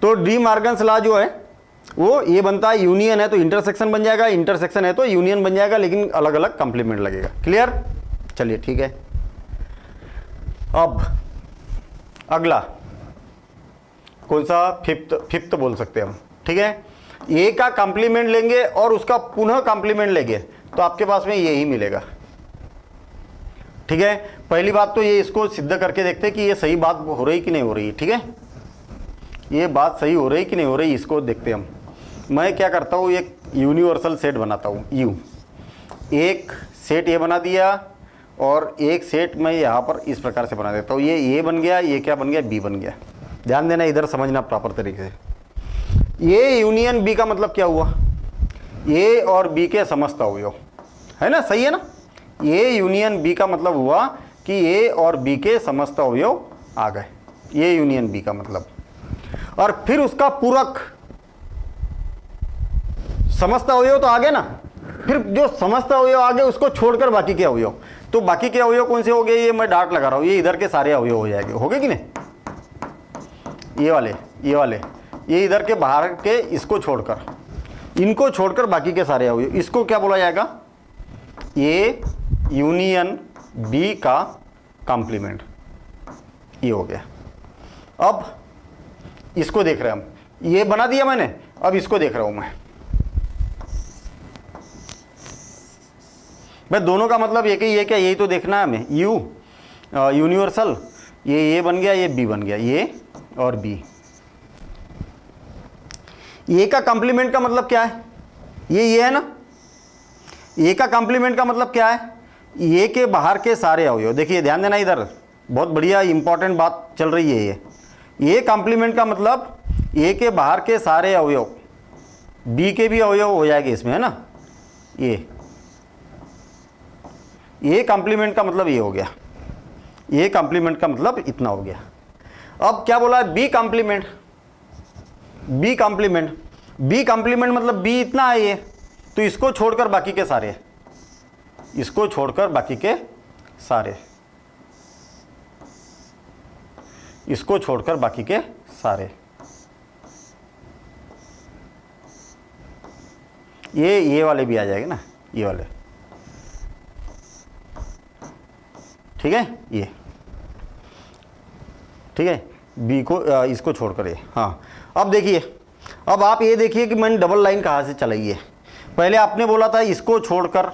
[SPEAKER 1] तो डी मार्गन्स लॉ जो है वो ये बनता है, यूनियन है तो इंटरसेक्शन बन जाएगा, इंटरसेक्शन है तो यूनियन बन जाएगा, लेकिन अलग अलग कॉम्प्लीमेंट लगेगा। क्लियर, चलिए ठीक है। अब अगला कौन सा, फिफ्थ बोल सकते हैं हम। ठीक है, ए का कॉम्प्लीमेंट लेंगे और उसका पुनः कॉम्प्लीमेंट लेंगे तो आपके पास में यही मिलेगा। ठीक है, पहली बात तो ये इसको सिद्ध करके देखते हैं कि ये सही बात हो रही कि नहीं हो रही। ठीक है, ये बात सही हो रही कि नहीं हो रही, इसको देखते हैं हम। मैं क्या करता हूँ, एक यूनिवर्सल सेट बनाता हूँ, यू, एक सेट ये बना दिया और एक सेट मैं यहाँ पर इस प्रकार से बना देता हूँ। ये ए बन गया, ये क्या बन गया, बी बन गया। ध्यान देना, इधर समझना प्रॉपर तरीके से। ये यूनियन बी का मतलब क्या हुआ, ए और बी के समस्त अवयव, है ना, सही है ना। ये यूनियन बी का मतलब हुआ कि ए और बी के समस्त अवयव आ गए, ये यूनियन बी का मतलब। और फिर उसका पूरक, समस्त अवयव तो आ गए ना, फिर जो समस्त अवयव आ गए उसको छोड़कर बाकी के अवयव, तो बाकी के अवयव कौन से हो गए, ये मैं डार्ट लगा रहा हूँ, ये इधर के सारे अवयव हो जाएंगे, हो गए कि नहीं, ये वाले, ये वाले, ये इधर के बाहर के, इसको छोड़कर, इनको छोड़कर बाकी के सारे अवयव, इसको क्या बोला जाएगा, ये यूनियन बी का कॉम्प्लीमेंट, ये हो गया। अब इसको देख रहे हैं हम, ये बना दिया मैंने, अब इसको देख रहा हूं मैं। भाई दोनों का मतलब एक ही, ये क्या, यही तो देखना है हमें, यू यूनिवर्सल, ये बन गया, ये बी बन गया, ये और बी। ए का कॉम्प्लीमेंट का मतलब क्या है, ये है ना, ए का कॉम्प्लीमेंट का मतलब क्या है, ए के बाहर के सारे अवयव। देखिए ध्यान देना, इधर बहुत बढ़िया इंपॉर्टेंट बात चल रही है। ये कॉम्प्लीमेंट का मतलब ए के बाहर के सारे अवयव, बी के भी अवयव हो जाएंगे इसमें, है ना। ये कॉम्प्लीमेंट का मतलब ये हो गया, ये कॉम्प्लीमेंट का मतलब इतना हो गया। अब क्या बोला है, B complement, B complement, B complement मतलब बी इतना है ये, तो इसको छोड़कर बाकी के सारे, इसको छोड़कर बाकी के सारे, इसको छोड़कर बाकी के सारे, ये वाले भी आ जाएंगे ना, ये वाले। ठीक है, ये ठीक है, बी को इसको छोड़कर ये। हाँ, अब देखिए, अब आप ये देखिए कि मैंने डबल लाइन कहाँ से चलाई है। पहले आपने बोला था इसको छोड़कर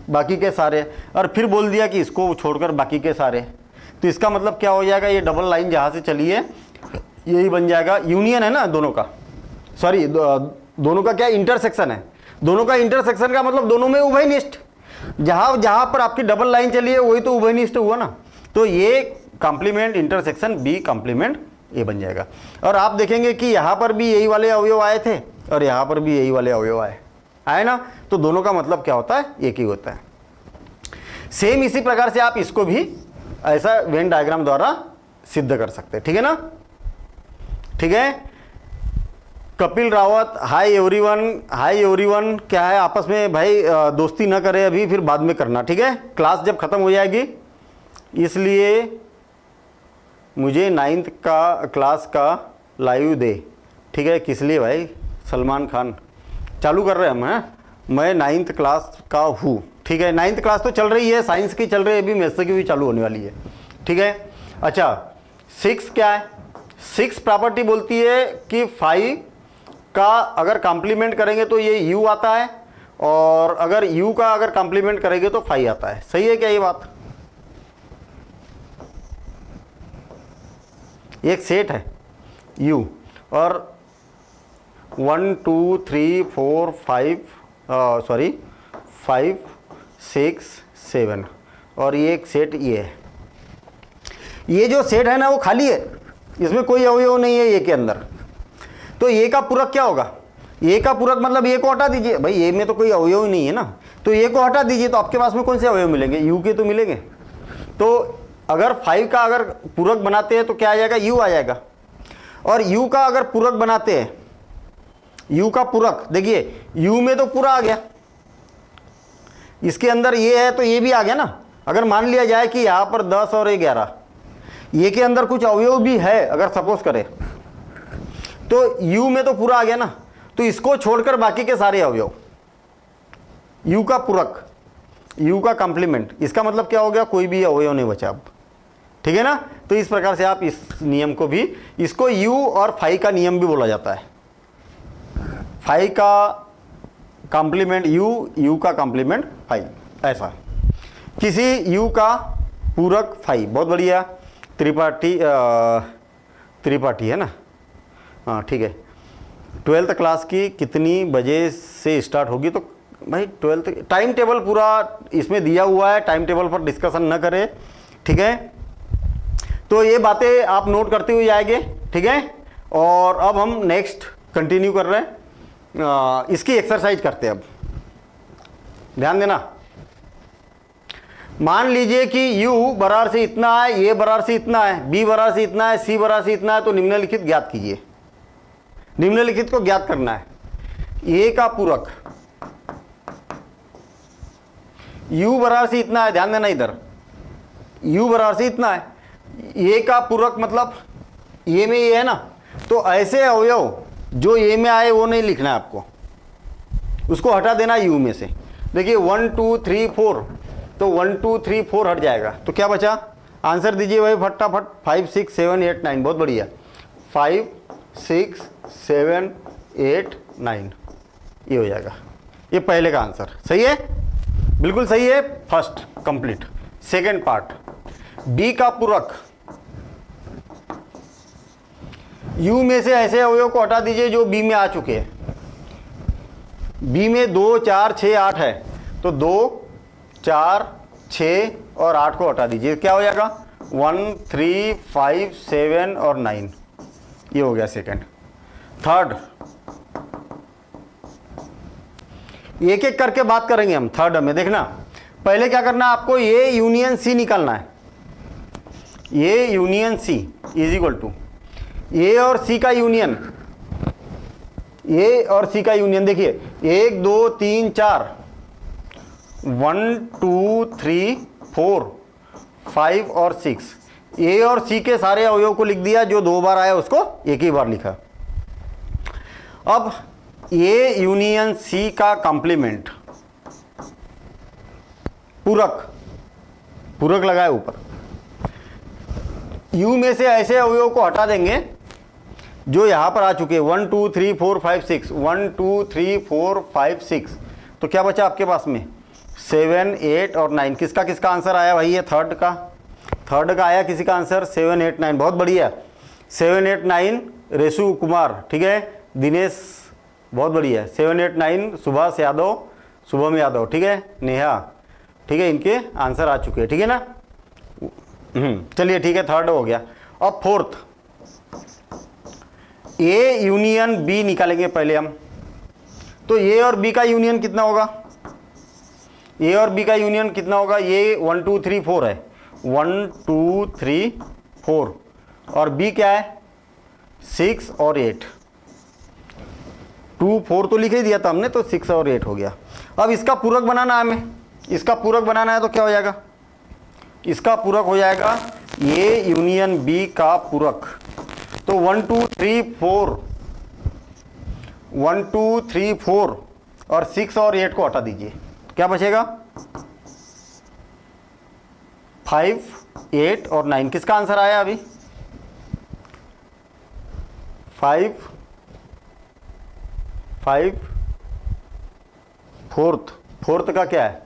[SPEAKER 1] बाकी के सारे, और फिर बोल दिया कि इसको छोड़कर बाकी के सारे, तो इसका मतलब क्या हो जाएगा, ये डबल लाइन जहाँ से चली है यही बन जाएगा, यूनियन है ना दोनों का, सॉरी दोनों का क्या, इंटरसेक्शन है। दोनों का इंटरसेक्शन का मतलब दोनों में उभयनिष्ठ, जहाँ जहाँ पर आपकी डबल लाइन चली है वही तो उभयनिष्ठ हुआ ना। तो ये complement intersection B complement A बन जाएगा। और आप देखेंगे कि यहाँ पर भी यही वाले अवयव आए थे और यहाँ पर भी यही वाले अवयव आए ना, तो दोनों का मतलब क्या होता है, एक ही होता है। सेम इसी प्रकार से आप इसको भी ऐसा वेन डायग्राम द्वारा सिद्ध कर सकते हैं। ठीक है ना, ठीक है। Kapil Rawat, hi everyone, hi everyone. क्या है आपस में भाई दोस्ती ना करें अभी, फिर बाद में करना, ठीक है। क्लास जब ख़त्म हो जाएगी, इसलिए मुझे 9th का क्लास का लाइव दे, ठीक है। किस लिए भाई, सलमान खान। चालू कर रहे हैं हम, हैं, मैं 9th क्लास का हूँ, ठीक है। 9th क्लास तो चल रही है, साइंस की चल रही है, अभी मैथ्स की भी चालू होने वाली है, ठीक है। अच्छा, 6 क्या है, 6 प्रॉपर्टी बोलती है कि 5 का अगर कॉम्प्लीमेंट करेंगे तो ये u आता है, और अगर u का अगर कॉम्प्लीमेंट करेंगे तो 5 आता है। सही है क्या ये बात? एक सेट है U, और 1 2 3 4 5 6 7, और ये एक सेट ये है। ये जो सेट है ना वो खाली है, इसमें कोई अवयव नहीं है ए के अंदर। तो ए का पूरक क्या होगा? ए का पूरक मतलब ए को हटा दीजिए, भाई ए में तो कोई अवयव ही नहीं है ना, तो ए को हटा दीजिए तो आपके पास में कौन से अवयव मिलेंगे? यू के तो मिलेंगे। तो अगर 5 का अगर पूरक बनाते हैं तो क्या आ जाएगा? यू आ जाएगा। और यू का अगर पूरक बनाते हैं, यू का पूरक देखिए, यू में तो पूरा आ गया, इसके अंदर ये है तो ये भी आ गया ना। अगर मान लिया जाए कि यहाँ पर 10 और 11, ये के अंदर कुछ अवयव भी है अगर सपोज करें, तो u में तो पूरा आ गया ना, तो इसको छोड़कर बाकी के सारे अवयव, u का पूरक, u का कॉम्प्लीमेंट, इसका मतलब क्या हो गया? कोई भी अवयव नहीं बचा अब, ठीक है ना। तो इस प्रकार से आप इस नियम को भी, इसको u और फाई का नियम भी बोला जाता है। फाई का कॉम्प्लीमेंट u का कॉम्प्लीमेंट फाई, ऐसा किसी u का पूरक फाई। बहुत बढ़िया, त्रिपाठी है ना, हाँ ठीक है। 12th क्लास की कितनी बजे से स्टार्ट होगी? तो भाई 12th टाइम टेबल पूरा इसमें दिया हुआ है, टाइम टेबल पर डिस्कशन न करें, ठीक है। तो ये बातें आप नोट करते हुए जाएंगे, ठीक है। और अब हम नेक्स्ट कंटिन्यू कर रहे हैं, इसकी एक्सरसाइज करते हैं। अब ध्यान देना, मान लीजिए कि u बराबर से इतना है, a बराबर से इतना है, b बराबर से इतना है, c बराबर से इतना है, तो निम्नलिखित ज्ञात कीजिए। निम्नलिखित को ज्ञात करना है। a का पूरक u बराबर से इतना है, ध्यान देना इधर, u बराबर से इतना है, a का पूरक मतलब a में ये है ना, तो ऐसे अवयव जो a में आए वो नहीं लिखना है आपको, उसको हटा देना u में से। देखिए 1 2 3 4, तो 1 2 3 4 हट जाएगा, तो क्या बचा? आंसर दीजिए भाई फटाफट। 5 6 7 8 9, बहुत बढ़िया। 5 6 7 8 9, ये हो जाएगा। ये पहले का आंसर सही है, बिल्कुल सही है, first complete. Second part, B का पूरक, यू में से ऐसे अवयव को हटा दीजिए जो बी में आ चुके हैं। बी में 2 4 6 8 है, तो 2 4 6 और 8 को हटा दीजिए, क्या हो जाएगा? 1 3 5 7 और 9, ये हो गया सेकंड। थर्ड, एक एक करके बात करेंगे हम थर्ड में। देखना, पहले क्या करना है आपको? ये यूनियन सी निकालना है। ये union C is equal to A और सी का यूनियन, ए और सी का यूनियन। देखिए 1 2 3 4, 1 2 3 4 5 और 6, ए और सी के सारे अवयव को लिख दिया, जो 2 बार आया उसको एक ही बार लिखा। अब ए यूनियन सी का कॉम्प्लीमेंट, पूरक, पूरक लगाए ऊपर। यू में से ऐसे अवयव को हटा देंगे जो यहां पर आ चुके, 1 2 3 4 5 6, 1 2 3 4 5 6, तो क्या बचा आपके पास में? 7 8 और 9। किसका किसका आंसर आया भाई? ये थर्ड का आया किसी का आंसर 7 8 9, बहुत बढ़िया। 7 8 9 रेसु कुमार, ठीक है, दिनेश, बहुत बढ़िया। 7 8 9 सुभाष यादव, शुभम यादव, ठीक है, नेहा, ठीक है, इनके आंसर आ चुके हैं, ठीक है ना। चलिए ठीक है, थर्ड हो गया। अब फोर्थ, ए यूनियन बी निकालेंगे पहले हम। तो ए और बी का यूनियन कितना होगा? ए और बी का यूनियन कितना होगा? ये 1 2 3 4 है, 1 2 3 4, और बी क्या है? 6 और 8। 2 4 तो लिख ही दिया था हमने, तो 6 और 8 हो गया। अब इसका पूरक बनाना है हमें, इसका पूरक बनाना है, तो क्या हो जाएगा? इसका पूरक हो जाएगा ए यूनियन बी का पूरक। तो 1 2 3 4, 1 2 3 4 और 6 और 8 को हटा दीजिए, क्या बचेगा? 5 8 और 9। किसका आंसर आया अभी? 5 फोर्थ का क्या है?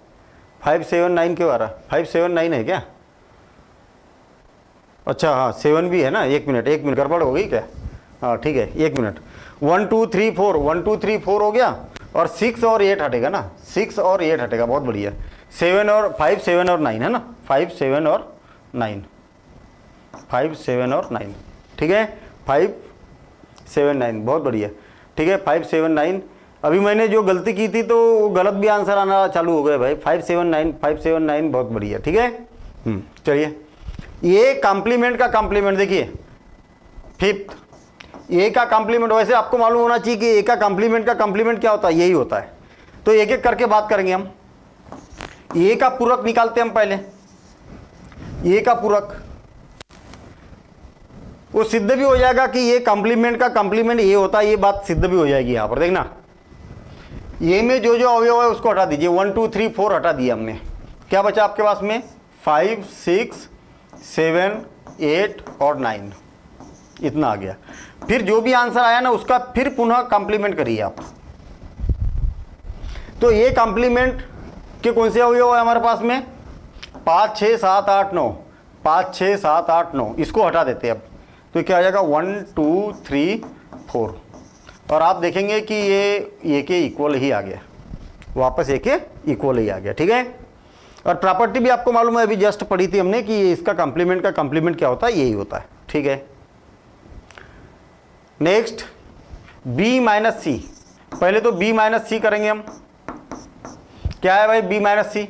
[SPEAKER 1] 5 7 9 क्यों आ रहा? 5 7 9 है क्या? अच्छा हाँ 7 भी है ना, 1 मिनट गड़बड़ हो गई क्या? हाँ ठीक है 1 मिनट। 1 2 3 4 1 2 3 4 हो गया और 6 और 8 हटेगा ना, 6 और 8 हटेगा, बहुत बढ़िया। 7 और 5 7 और 9 है ना, 5 7 और 9, 5 7 और 9 ठीक है, 5 7 9 बहुत बढ़िया ठीक है, 5 7 9। अभी मैंने जो गलती की थी तो गलत भी आंसर आना चालू हो गए भाई, 5 7 9 5 7 9 बहुत बढ़िया ठीक है। चलिए ये कॉम्प्लीमेंट का कॉम्प्लीमेंट देखिए, फिफ्थ ए का कॉम्प्लीमेंट, वैसे आपको मालूम होना चाहिए कि ए का कॉम्प्लीमेंट का कॉम्प्लीमेंट क्या होता है, यही होता है। तो एक एक करके बात करेंगे हम। ए का पूरक निकालते हैं हम पहले, ए का पूरक वो सिद्ध भी हो जाएगा कि ये कॉम्प्लीमेंट का कॉम्प्लीमेंट ये होता है, ये बात सिद्ध भी हो जाएगी। यहां पर देखना ये में जो जो अवयव है उसको हटा दीजिए, 1 2 3 4 हटा दिया हमने, क्या बचा आपके पास में 5 6 7 8 और 9, इतना आ गया। फिर जो भी आंसर आया ना उसका फिर पुनः कॉम्प्लीमेंट करिए आप। तो ये कॉम्प्लीमेंट के कौन से अवयव है हमारे पास में, 5 6 7 8 9, 5 6 7 8 9, इसको हटा देते हैं अब। तो क्या आ जाएगा 1 2 3 4, और आप देखेंगे कि ये के इक्वल ही आ गया, वापस ए के इक्वल ही आ गया ठीक है। और प्रॉपर्टी भी आपको मालूम है, अभी जस्ट पढ़ी थी हमने कि इसका कॉम्प्लीमेंट का कॉम्प्लीमेंट क्या होता है, यही होता है ठीक है। नेक्स्ट b माइनस सी, पहले तो b माइनस सी करेंगे हम। क्या है भाई b माइनस सी,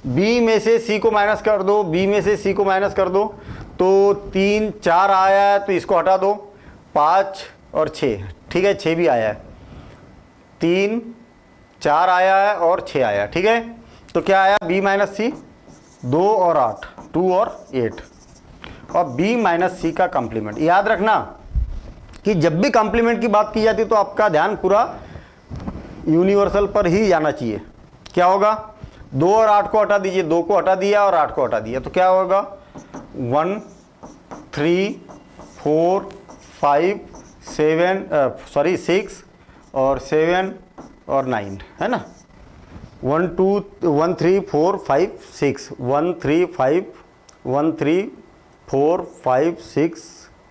[SPEAKER 1] b में से c को माइनस कर दो, b में से c को माइनस कर दो, तो 3 4 आया है तो इसको हटा दो, 5 और 6 ठीक है, 6 भी आया है, 3 4 आया है और 6 आया ठीक है। तो क्या आया b माइनस सी, 2 और 8, 2 और 8, और b माइनस सी का कॉम्प्लीमेंट। याद रखना कि जब भी कॉम्प्लीमेंट की बात की जाती है तो आपका ध्यान पूरा यूनिवर्सल पर ही जाना चाहिए। क्या होगा, 2 और 8 को हटा दीजिए, 2 को हटा दिया और 8 को हटा दिया, तो क्या होगा 1 3 4 5 6 और 7 और 9 है ना, 1 3 4 5 6 1 3 5 1 3 4 5 6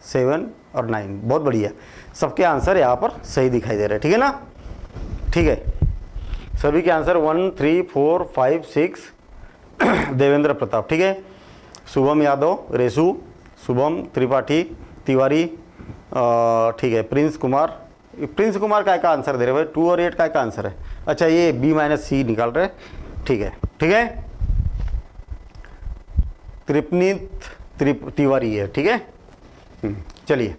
[SPEAKER 1] 7 और 9, बहुत बढ़िया। सबके आंसर यहाँ पर सही दिखाई दे रहे हैं ठीक है ना, ठीक है। सभी के आंसर 1 3 4 5 6 देवेंद्र प्रताप ठीक है, शुभम यादव, रेसु, शुभम त्रिपाठी तिवारी ठीक है, प्रिंस कुमार का आंसर दे रहे भाई, 2 और 8 का आंसर है। अच्छा ये b माइनस सी निकाल रहे ठीक है। त्रिपनीत तिवारी है ठीक है। चलिए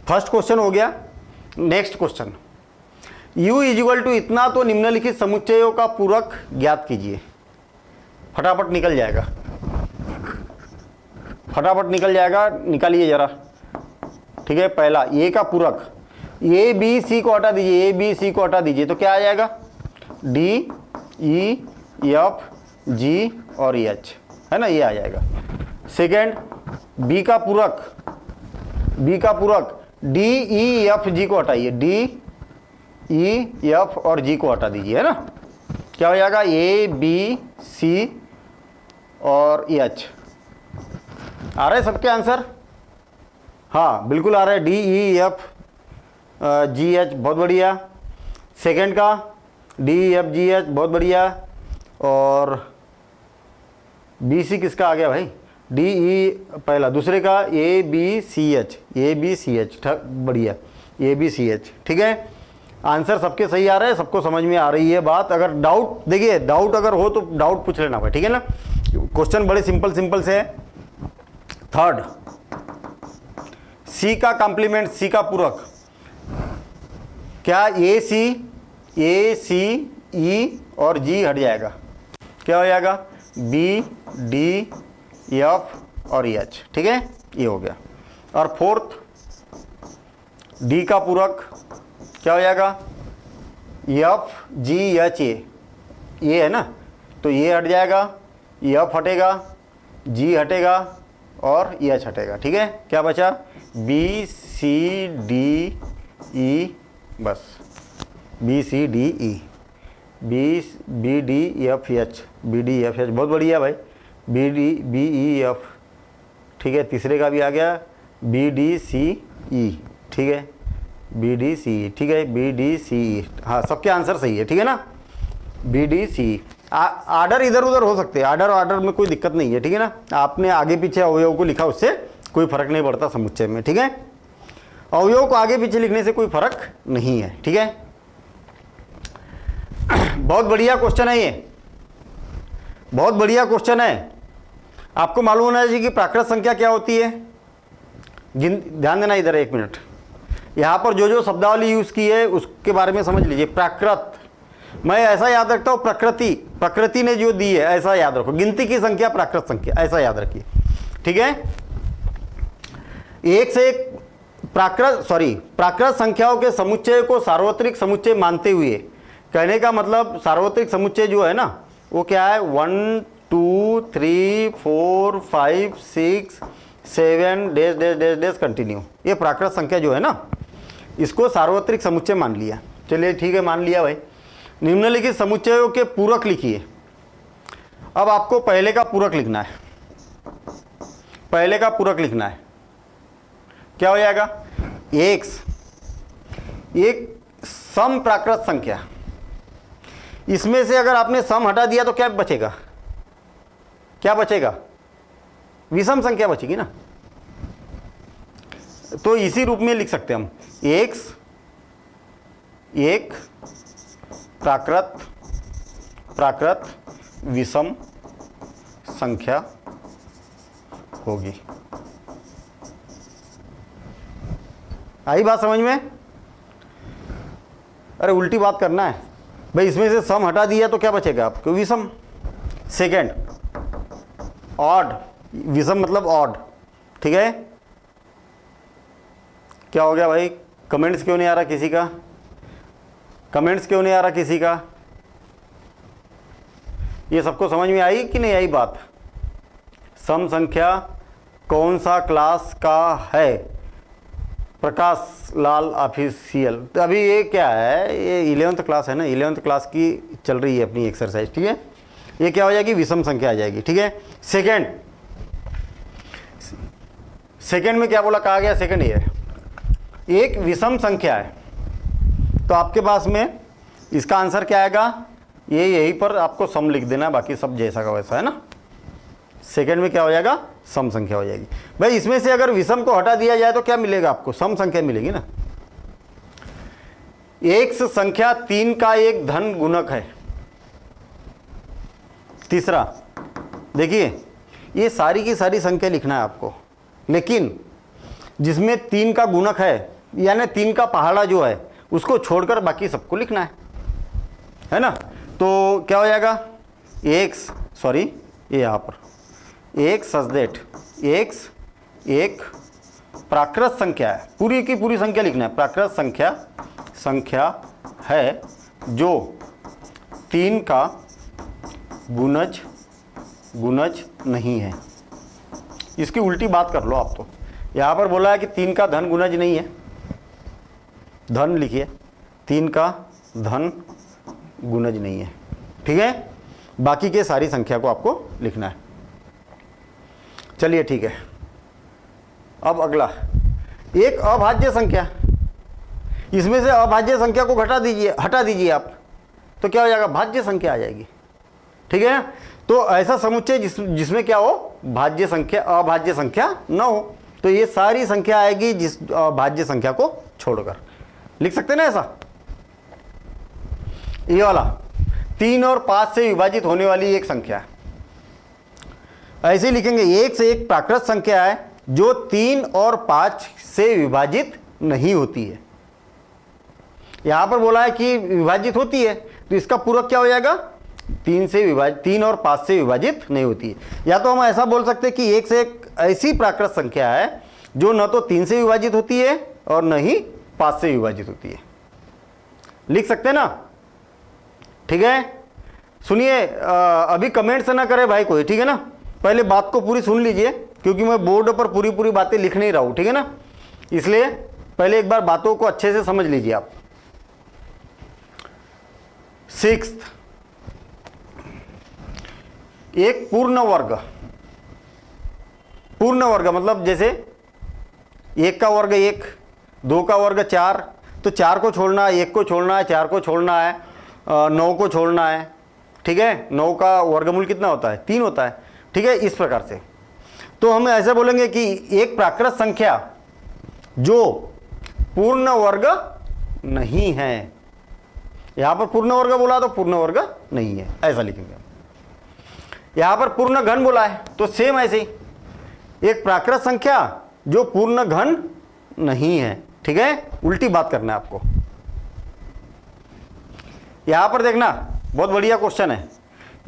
[SPEAKER 1] फर्स्ट क्वेश्चन हो गया। Next question, u equal to इतना तो निम्नलिखित समुच्चयों का पूरक ज्ञात कीजिए। फटाफट निकल जाएगा, निकालिए जरा ठीक है। पहला a का पूरक, a b c को हटा दीजिए, तो क्या आ जाएगा d e f g और h है ना, ये आ जाएगा। सेकेंड b का पूरक d e f g को हटाइए, d e f और g को हटा दीजिए है ना, क्या हो जाएगा a b c और h। आ रहे सबके आंसर, हाँ बिल्कुल आ रहा है, D E F G H बहुत बढ़िया। सेकंड का D E F G H बहुत बढ़िया, और बी सी किसका आ गया भाई, डी ई पहला, दूसरे का ए बी सी एच, बढ़िया ए बी सी एच ठीक है। आंसर सबके सही आ रहे हैं, सबको समझ में आ रही है बात। अगर डाउट, देखिए डाउट अगर हो तो डाउट पूछ लेना भाई ठीक है ना। क्वेश्चन बड़े सिंपल से है। थर्ड सी का कॉम्प्लीमेंट, सी का पूरक, क्या ए सी ई और जी हट जाएगा, क्या हो जाएगा बी डी एफ और एच ठीक है, ये हो गया। और फोर्थ डी का पूरक क्या हो जाएगा एफ जी एच ए, ये है ना, तो ये हट जाएगा, एफ हटेगा, जी हटेगा और एच हटेगा ठीक है। क्या बचा बी सी डी ई, बस B C D E, B D F H, B D F H बहुत बढ़िया भाई, B D B E F ठीक है, तीसरे का भी आ गया बी डी सी ई, ठीक है, बी डी सी ई, ठीक है, बी डी सी ई, हाँ सबके आंसर सही है, ठीक है ना, बी डी सी। आर्डर इधर उधर हो सकते हैं, आर्डर में कोई दिक्कत नहीं है, ठीक है ना, आपने आगे पीछे अवयव को लिखा उससे कोई फर्क नहीं पड़ता समुच्चय में, ठीक है, अवयव को आगे पीछे लिखने से कोई फर्क नहीं है, ठीक है। बहुत बढ़िया क्वेश्चन है ये, बहुत बढ़िया क्वेश्चन है। आपको मालूम होना चाहिए कि प्राकृत संख्या क्या होती है। ध्यान देना इधर एक मिनट, यहाँ पर जो जो शब्दावली यूज की है उसके बारे में समझ लीजिए। प्राकृत, मैं ऐसा याद रखता हूँ, प्रकृति, प्रकृति ने जो दी है ऐसा याद रखो, गिनती की संख्या प्राकृत संख्या, ऐसा याद रखिए, ठीक है। एक से एक प्राकृत संख्याओं के समुच्चय को सार्वत्रिक समुच्चय मानते हुए, कहने का मतलब सार्वत्रिक समुच्चय जो है ना वो क्या है, 1 2 3 4 5 6 7 dash dash dash dash continue, ये प्राकृत संख्या जो है ना इसको सार्वत्रिक समुच्चय मान लिया। चलिए ठीक है, मान लिया भाई। निम्नलिखित समुच्चयों के पूरक लिखिए। अब आपको पहले का पूरक लिखना है, पहले का पूरक लिखना है, क्या हो जाएगा, x एक सम प्राकृत संख्या, इसमें से अगर आपने सम हटा दिया तो क्या बचेगा, क्या बचेगा, विषम संख्या बचेगी ना। तो इसी रूप में लिख सकते हैं हम, x एक प्राकृत विषम संख्या होगी। आई बात समझ में? अरे उल्टी बात करना है भाई, इसमें से सम हटा दिया तो क्या बचेगा आपको, विषम। सेकंड, ऑड, विषम मतलब ऑड, ठीक है। क्या हो गया भाई, कमेंट्स क्यों नहीं आ रहा किसी का, कमेंट्स क्यों नहीं आ रहा किसी का? ये सबको समझ में आई कि नहीं आई बात? सम संख्या कौन सा क्लास का है, प्रकाश लाल ऑफिशियल। तो अभी ये क्या है, ये 11th क्लास है ना, 11th क्लास की चल रही है अपनी एक्सरसाइज, ठीक है। ये क्या हो जाएगी, विषम संख्या आ जाएगी, ठीक है। सेकंड में क्या बोला, कहा गया सेकंड ये एक विषम संख्या है, तो आपके पास में इसका आंसर क्या आएगा, ये यहीं पर आपको सम लिख देना, बाकी सब जैसा का वैसा है ना। सेकंड में क्या हो जाएगा, सम संख्या हो जाएगी। भाई इसमें से अगर विषम को हटा दिया जाए तो क्या मिलेगा आपको, सम संख्या मिलेगी ना। एक संख्या 3 का एक धन गुणक है। तीसरा देखिए, ये सारी की सारी संख्या लिखना है आपको, लेकिन जिसमें 3 का गुणक है यानी 3 का पहाड़ा जो है उसको छोड़कर बाकी सबको लिखना है ना। तो क्या हो जाएगा, ये यहाँ पर एक सचदेट, एक प्राकृत संख्या है, पूरी की पूरी संख्या लिखना है। प्राकृत संख्या है जो 3 का गुणज नहीं है। इसकी उल्टी बात कर लो आप, तो यहाँ पर बोला है कि 3 का धन गुणज नहीं है, धन लिखिए, 3 का धन गुणज नहीं है, ठीक है। बाकी के सारी संख्या को आपको लिखना है। चलिए ठीक है, अब अगला एक अभाज्य संख्या, इसमें से अभाज्य संख्या को हटा दीजिए आप, तो क्या हो जाएगा, भाज्य संख्या आ जाएगी, ठीक है। तो ऐसा समुच्चय जिसमें क्या हो, भाज्य संख्या, अभाज्य संख्या न हो, तो ये सारी संख्या आएगी जिस भाज्य संख्या को छोड़कर। लिख सकते ना ऐसा, ये वाला 3 और 5 से विभाजित होने वाली एक संख्या, ऐसे लिखेंगे, एक से एक प्राकृत संख्या है जो 3 और 5 से विभाजित नहीं होती है। यहां पर बोला है कि विभाजित होती है, तो इसका पूरक क्या हो जाएगा, 3 और 5 से विभाजित नहीं होती है। या तो हम ऐसा बोल सकते हैं कि एक से एक ऐसी प्राकृत संख्या है जो न तो 3 से विभाजित होती है और न ही 5 से विभाजित होती है। लिख सकते हैं ना, ठीक है। सुनिए, अभी कमेंट से ना करे भाई कोई, ठीक है ना। पहले बात को पूरी सुन लीजिए, क्योंकि मैं बोर्ड पर पूरी बातें लिख नहीं रहा हूं, ठीक है ना। इसलिए पहले एक बार बातों को अच्छे से समझ लीजिए आप। 6, एक पूर्ण वर्ग, पूर्ण वर्ग मतलब जैसे 1 का वर्ग 1, 2 का वर्ग 4, तो 4 को छोड़ना है, 1 को छोड़ना है, 4 को छोड़ना है, 9 को छोड़ना है, ठीक है। 9 का वर्गमूल कितना होता है? 3 होता है, ठीक है। इस प्रकार से तो हम ऐसे बोलेंगे कि एक प्राकृत संख्या जो पूर्ण वर्ग नहीं है, यहां पर पूर्ण वर्ग बोला तो पूर्ण वर्ग नहीं है, ऐसा लिखेंगे। यहां पर पूर्ण घन बोला है तो सेम ऐसे ही एक प्राकृत संख्या जो पूर्ण घन नहीं है, ठीक है। उल्टी बात करना है आपको। यहां पर देखना, बहुत बढ़िया क्वेश्चन है।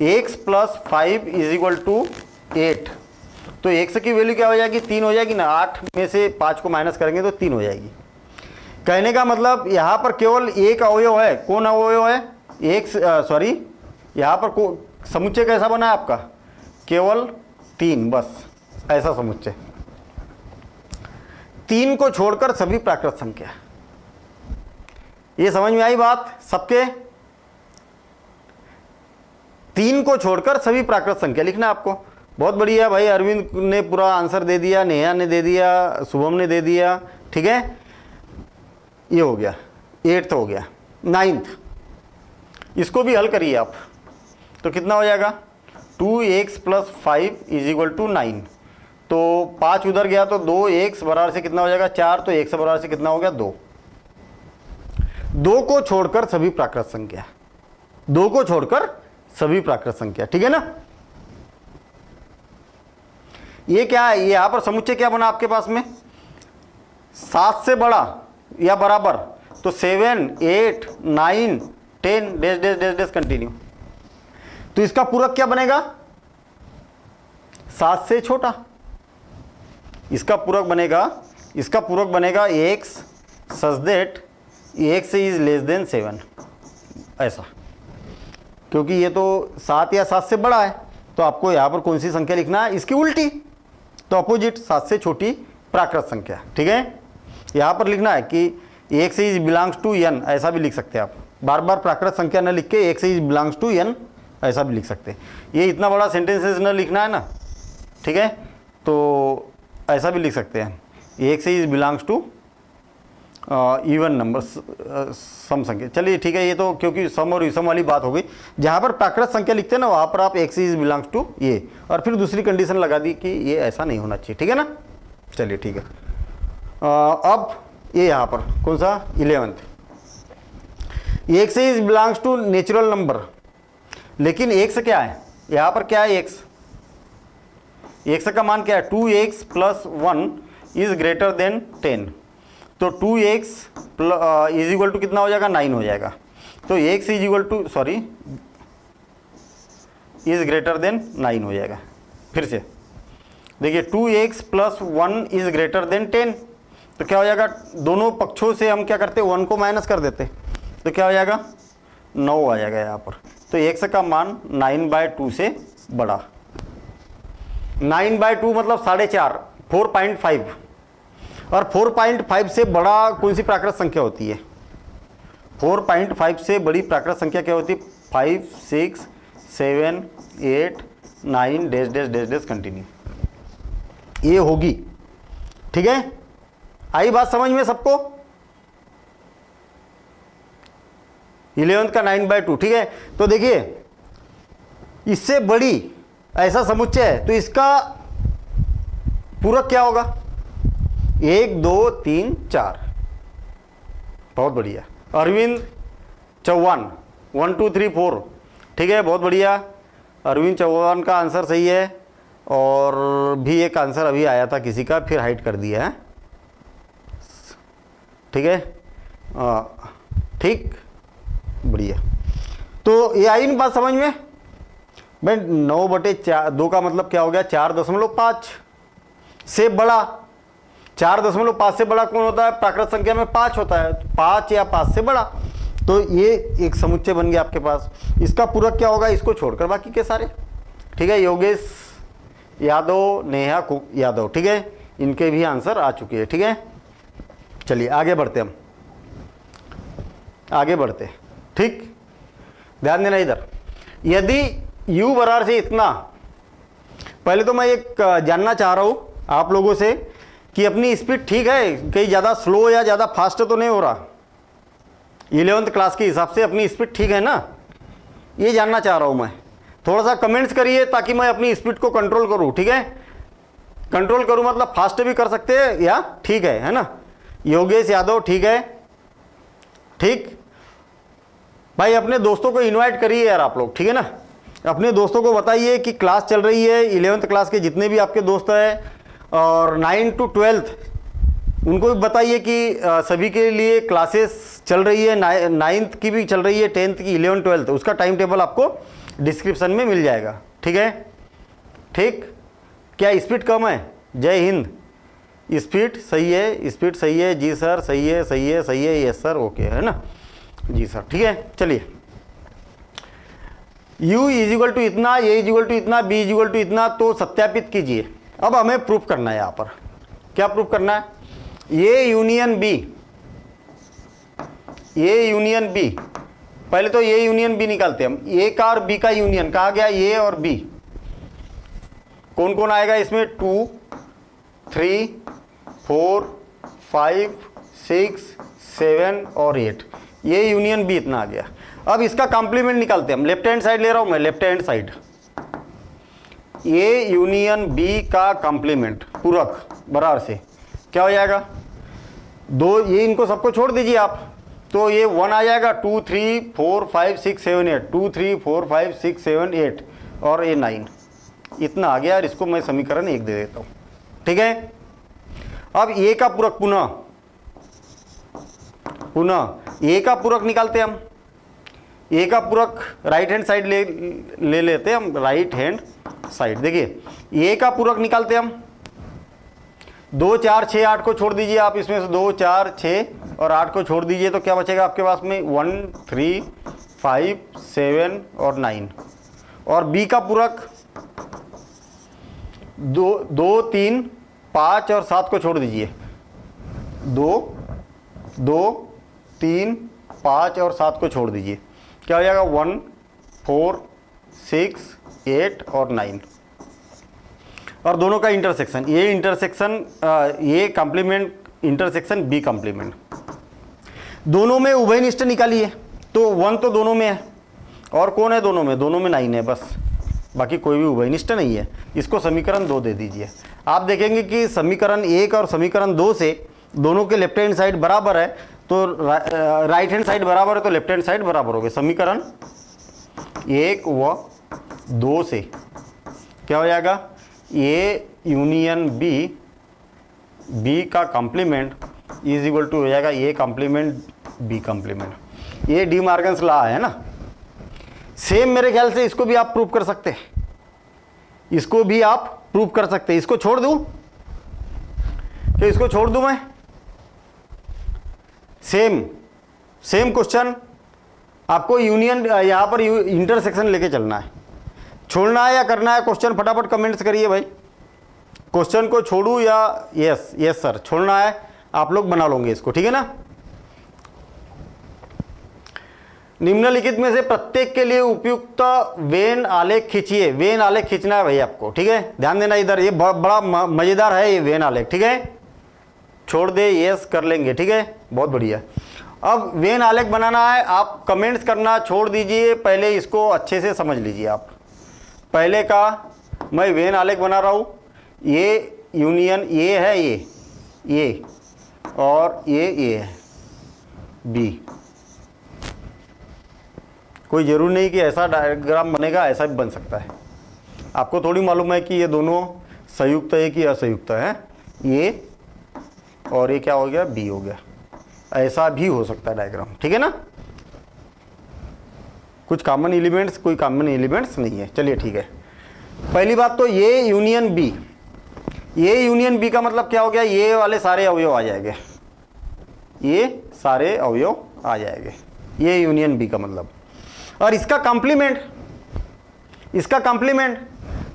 [SPEAKER 1] x + 5 = 8, तो x की वैल्यू क्या हो जाएगी? 3 हो जाएगी ना। 8 में से 5 को माइनस करेंगे तो 3 हो जाएगी। कहने का मतलब यहां पर केवल एक अवयव है। कौन अवयव है? यहां पर समुच्चय कैसा बना है आपका? केवल 3, बस ऐसा समुच्चय। 3 को छोड़कर सभी प्राकृत संख्या। ये समझ में आई बात सबके? 3 को छोड़कर सभी प्राकृत संख्या लिखना है आपको। बहुत बढ़िया भाई, अरविंद ने पूरा आंसर दे दिया, नेहा ने दे दिया, शुभम ने दे दिया, ठीक है। ये हो गया, 8th हो गया। 9th इसको भी हल करिए आप, तो कितना हो जाएगा? 2x + 5 = 9। तो 5 उधर गया तो 2x बराबर से कितना हो जाएगा? 4। तो x बराबर से कितना हो गया? 2। 2 को छोड़कर सभी प्राकृत संख्या, 2 को छोड़कर सभी प्राकृत संख्या, ठीक है ना। ये क्या है? ये यहां पर समुच्चय क्या बना आपके पास में? 7 से बड़ा या बराबर, तो 7, 8, 9, 10 dash dash dash dash continue. तो इसका पूरक क्या बनेगा? 7 से छोटा। इसका पूरक बनेगा x such that x is < 7, ऐसा। क्योंकि ये तो 7 या 7 से बड़ा है, तो आपको यहां पर कौन सी संख्या लिखना है? इसकी उल्टी, तो अपोजिट, 7 से छोटी प्राकृत संख्या, ठीक है। यहां पर लिखना है कि x बिलोंग्स टू n, ऐसा भी लिख सकते हैं आप। बार बार प्राकृत संख्या न लिख के x बिलोंग्स टू n ऐसा भी लिख सकते हैं। ये इतना बड़ा सेंटेंसेस न लिखना है ना, ठीक है। तो ऐसा भी लिख सकते हैं, x belongs to even number, सम संख्या। चलिए ठीक है, ये तो क्योंकि सम और विषम वाली बात हो गई। जहां पर प्राकृत संख्या लिखते हैं ना, वहां पर आप x बिलोंग्स टू ये, और फिर दूसरी कंडीशन लगा दी कि ये ऐसा नहीं होना चाहिए, ठीक है ना। चलिए ठीक है। अब ये यहाँ पर कौन सा? 11th, x belongs to natural number. लेकिन x क्या है? यहाँ पर क्या है? x का मान क्या है? 2x + 1 is greater than 10। तो 2x = कितना हो जाएगा? 9 हो जाएगा। तो x इज ग्रेटर देन 9 हो जाएगा। फिर से देखिए, 2x + 1 इज ग्रेटर देन 10, तो क्या हो जाएगा? दोनों पक्षों से हम क्या करते हैं? 1 को माइनस कर देते, तो क्या हो जाएगा? 9 आ जाएगा यहाँ पर। तो x का मान 9/2 से बड़ा। 9/2 मतलब 4.5, 4.5। और 4.5 से बड़ा कौन सी प्राकृत संख्या होती है? 4.5 से बड़ी प्राकृत संख्या क्या होती है? 5, 6, 7, 8, 9 dash dash dash dash continue, ये होगी, ठीक है। आई बात समझ में सबको? 11th का 9/2, ठीक है। तो देखिए, इससे बड़ी ऐसा समुच्चय है तो इसका पूरक क्या होगा? 1, 2, 3, 4। बहुत बढ़िया। अरविंद चौहान 1, 2, 3, 4, ठीक है, बहुत बढ़िया। अरविंद चौहान का आंसर सही है। और भी एक आंसर अभी आया था किसी का, फिर हाइड कर दिया है, ठीक है। ठीक, बढ़िया। तो ये आई ना बात समझ में भाई? 9/2 का मतलब क्या हो गया? 4.5 से बड़ा। 4.5 से बड़ा कौन होता है? प्राकृत संख्या में 5 होता है, 5 या 5 से बड़ा। तो ये एक समुच्चय बन गया आपके पास। इसका पूरक क्या होगा? इसको छोड़कर बाकी के सारे, ठीक है। योगेश यादव, नेहा यादव, ठीक है, इनके भी आंसर आ चुके हैं, ठीक है। चलिए आगे बढ़ते, हम आगे बढ़ते, ठीक। ध्यान देना इधर। यदि u बराबर से इतना, पहले तो मैं एक जानना चाह रहा हूं आप लोगों से कि अपनी स्पीड ठीक है, कहीं ज़्यादा स्लो या ज़्यादा फास्ट तो नहीं हो रहा, 11th क्लास के हिसाब से अपनी स्पीड ठीक है ना, ये जानना चाह रहा हूँ मैं। थोड़ा सा कमेंट्स करिए ताकि मैं अपनी स्पीड को कंट्रोल करूँ, ठीक है। कंट्रोल करूँ मतलब फास्ट भी कर सकते हैं या ठीक है ना। योगेश यादव ठीक है, ठीक भाई। अपने दोस्तों को इनवाइट करिए यार आप लोग, ठीक है ना। अपने दोस्तों को बताइए कि क्लास चल रही है, 11th क्लास के जितने भी आपके दोस्त हैं, और 9 to 12th उनको भी बताइए कि सभी के लिए क्लासेस चल रही है। 9th की भी चल रही है, 10th की, 11th 12th, उसका टाइम टेबल आपको डिस्क्रिप्शन में मिल जाएगा, ठीक है। ठीक, क्या स्पीड कम है? जय हिंद। स्पीड सही है, स्पीड सही है जी सर, सही है सही है सही है, यस सर, ओके है ना जी सर, ठीक है। चलिए, u इज इक्वल टू इतना, a इज इक्वल टू इतना, b इज इक्वल टू इतना, तो सत्यापित कीजिए। अब हमें प्रूफ करना है, यहाँ पर क्या प्रूफ करना है? a union b, a union b, पहले तो a यूनियन b निकालते हैं हम। a का और b का यूनियन कहा गया, a और b, कौन कौन आएगा इसमें? 2 3 4 5 6 7 और 8, ये यूनियन बी इतना आ गया। अब इसका कॉम्प्लीमेंट निकालते हैं हम। लेफ्ट हैंड साइड ले रहा हूं मैं, left hand side, A union B का कॉम्प्लीमेंट, पूरक बराबर से क्या हो जाएगा? 2, ये इनको सबको छोड़ दीजिए आप, तो ये 1 आ जाएगा, 2 3 4 5 6 7 8, 2 3 4 5 6 7 8 और ये 9, इतना आ गया। और इसको मैं समीकरण 1 दे देता हूं, ठीक है। अब ए का पूरक पुनः ए का पूरक निकालते हैं हम। ए का पूरक राइट हैंड साइड ले लेते हैं हम, राइट हैंड साइड। देखिए ए का पूरक निकालते हैं हम। 2 4 6 8 को छोड़ दीजिए आप, इसमें से 2 4 6 और 8 को छोड़ दीजिए, तो क्या बचेगा आपके पास में? 1 3 5 7 और 9। और बी का पूरक 2 3 5 और 7 को छोड़ दीजिए, 2 2 3 5 और 7 को छोड़ दीजिए, क्या हो जाएगा? 1 4 6 8 और 9। और दोनों का इंटरसेक्शन, ये इंटरसेक्शन, ये कॉम्प्लीमेंट इंटरसेक्शन बी कॉम्प्लीमेंट, दोनों में उभयनिष्ठ निकालिए। तो 1 तो दोनों में है, और कौन है दोनों में? दोनों में 9 है बस, बाकी कोई भी उभयनिष्ठ नहीं है। इसको समीकरण 2 दे दीजिए। आप देखेंगे कि समीकरण 1 और समीकरण 2 से दोनों के लेफ्ट हैंड साइड बराबर है, तो राइट हैंड साइड बराबर है तो लेफ्ट हैंड साइड बराबर हो गए। समीकरण 1 व 2 से क्या हो जाएगा? ए यूनियन बी, बी का कॉम्प्लीमेंट इज इक्वल टू हो जाएगा ए कॉम्प्लीमेंट बी कॉम्प्लीमेंट। ये डी मार्गन्स लॉ है ना। सेम मेरे ख्याल से इसको भी आप प्रूव कर सकते हैं, इसको भी आप प्रूव कर सकते हैं। इसको छोड़ दूं तो इसको छोड़ दूं मैं? सेम क्वेश्चन आपको यूनियन, यहां पर इंटरसेक्शन लेके चलना है। छोड़ना है या करना है? क्वेश्चन फटाफट कमेंट्स करिए भाई। क्वेश्चन को छोड़ू या यस सर, छोड़ना है, आप लोग बना लोगे इसको, ठीक है ना। निम्नलिखित में से प्रत्येक के लिए उपयुक्त वेन आलेख खींचिए। वेन आलेख खींचना है भाई आपको, ठीक है। ध्यान देना इधर, ये बड़ा मजेदार है ये वेन आलेख, ठीक है। छोड़ दे, यस कर लेंगे, ठीक है, बहुत बढ़िया। अब वेन आलेख बनाना है, आप कमेंट्स करना छोड़ दीजिए, पहले इसको अच्छे से समझ लीजिए आप। पहले का मैं वेन आलेख बना रहा हूं, ये यूनियन ए है, ये और ये है बी। कोई ज़रूरी नहीं कि ऐसा डायग्राम बनेगा, ऐसा भी बन सकता है। आपको थोड़ी मालूम है कि ये दोनों संयुक्त है कि असंयुक्त है, ये और ये क्या हो गया? बी हो गया। ऐसा भी हो सकता है डायग्राम, ठीक है ना। कुछ कॉमन एलिमेंट्स, कोई कॉमन एलिमेंट्स नहीं है। चलिए ठीक है। पहली बात तो ये यूनियन बी, ये यूनियन बी का मतलब क्या हो गया? ये वाले सारे अवयव आ जाएंगे, ये सारे अवयव आ जाएंगे, ये यूनियन बी का मतलब। और इसका कॉम्प्लीमेंट,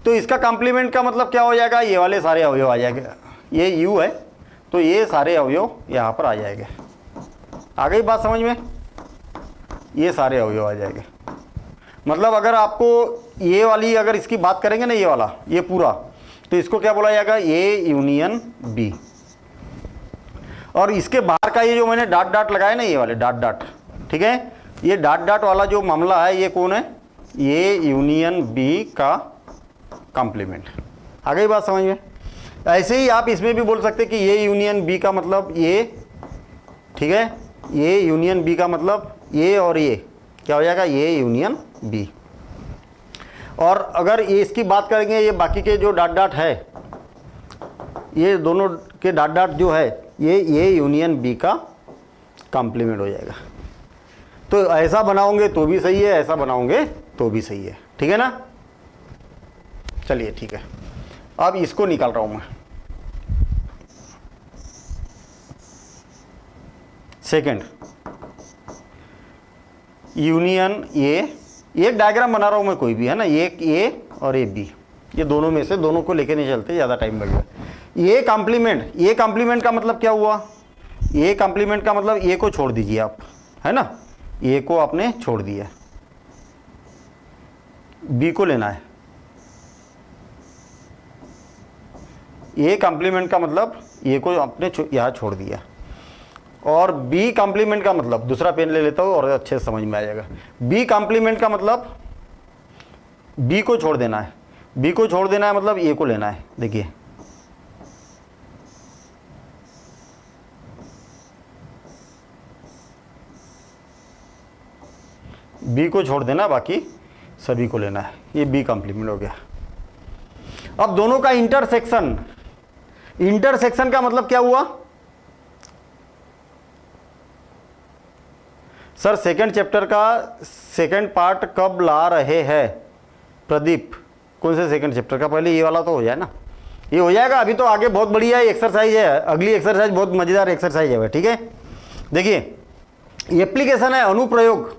[SPEAKER 1] तो इसका कॉम्प्लीमेंट का मतलब क्या हो जाएगा? ये वाले सारे अवयव आ जाएंगे। ये यू है तो ये सारे अवयव यहाँ पर आ जाएंगे। आ गई बात समझ में? ये सारे अवयव आ जाएंगे। मतलब अगर आपको ये वाली, अगर इसकी बात करेंगे ना, ये वाला, ये पूरा, तो तो इसको क्या बोला जाएगा, ए यूनियन बी। और इसके बाहर का ये जो मैंने डॉट डॉट लगाया ना, ये वाले डॉट डॉट, ठीक है, ये डॉट डॉट वाला जो मामला है ये कौन है, ये यूनियन बी का कॉम्प्लीमेंट। आ गई बात समझ में। ऐसे ही आप इसमें भी बोल सकते हैं कि ये यूनियन बी का मतलब ये, ठीक है, ये यूनियन बी का मतलब ये, और ये क्या हो जाएगा, ये यूनियन बी। और अगर ये इसकी बात करेंगे, ये बाकी के जो डॉट डॉट है, ये दोनों के डॉट डॉट जो है, ये यूनियन बी का कॉम्प्लीमेंट हो जाएगा। तो ऐसा बनाओगे तो भी सही है, ऐसा बनाओगे तो भी सही है, ठीक है ना। चलिए ठीक है, अब इसको निकाल रहा हूं मैं। सेकंड यूनियन ए, एक डायग्राम बना रहा हूं मैं कोई भी, है ना, एक ए और ए बी, ये दोनों में से दोनों को लेके नहीं चलते, ज़्यादा टाइम लगेगा। ये कॉम्प्लीमेंट, ये कॉम्प्लीमेंट का मतलब क्या हुआ, ये कॉम्प्लीमेंट का मतलब ए को छोड़ दीजिए आप, है ना, ए को आपने छोड़ दिया, बी को लेना है। ए कॉम्प्लीमेंट का मतलब ए को आपने यहाँ छोड़ दिया, और बी कॉम्प्लीमेंट का मतलब, दूसरा पेन ले लेता हूँ और अच्छे से समझ में आ जाएगा। बी कॉम्प्लीमेंट का मतलब बी को छोड़ देना है, बी को छोड़ देना है मतलब ए को लेना है। देखिए बी को छोड़ देना, बाकी सभी को लेना है, ये बी कॉम्प्लीमेंट हो गया। अब दोनों का इंटरसेक्शन, इंटरसेक्शन का मतलब क्या हुआ सर, सेकंड चैप्टर का सेकंड पार्ट कब ला रहे हैं प्रदीप, कौन से सेकंड चैप्टर का, पहले ये वाला तो हो जाए ना, ये हो जाएगा। अभी तो आगे बहुत बढ़िया एक्सरसाइज है, अगली एक्सरसाइज बहुत मजेदार एक्सरसाइज है, ठीक है। देखिए एप्लीकेशन है, अनुप्रयोग,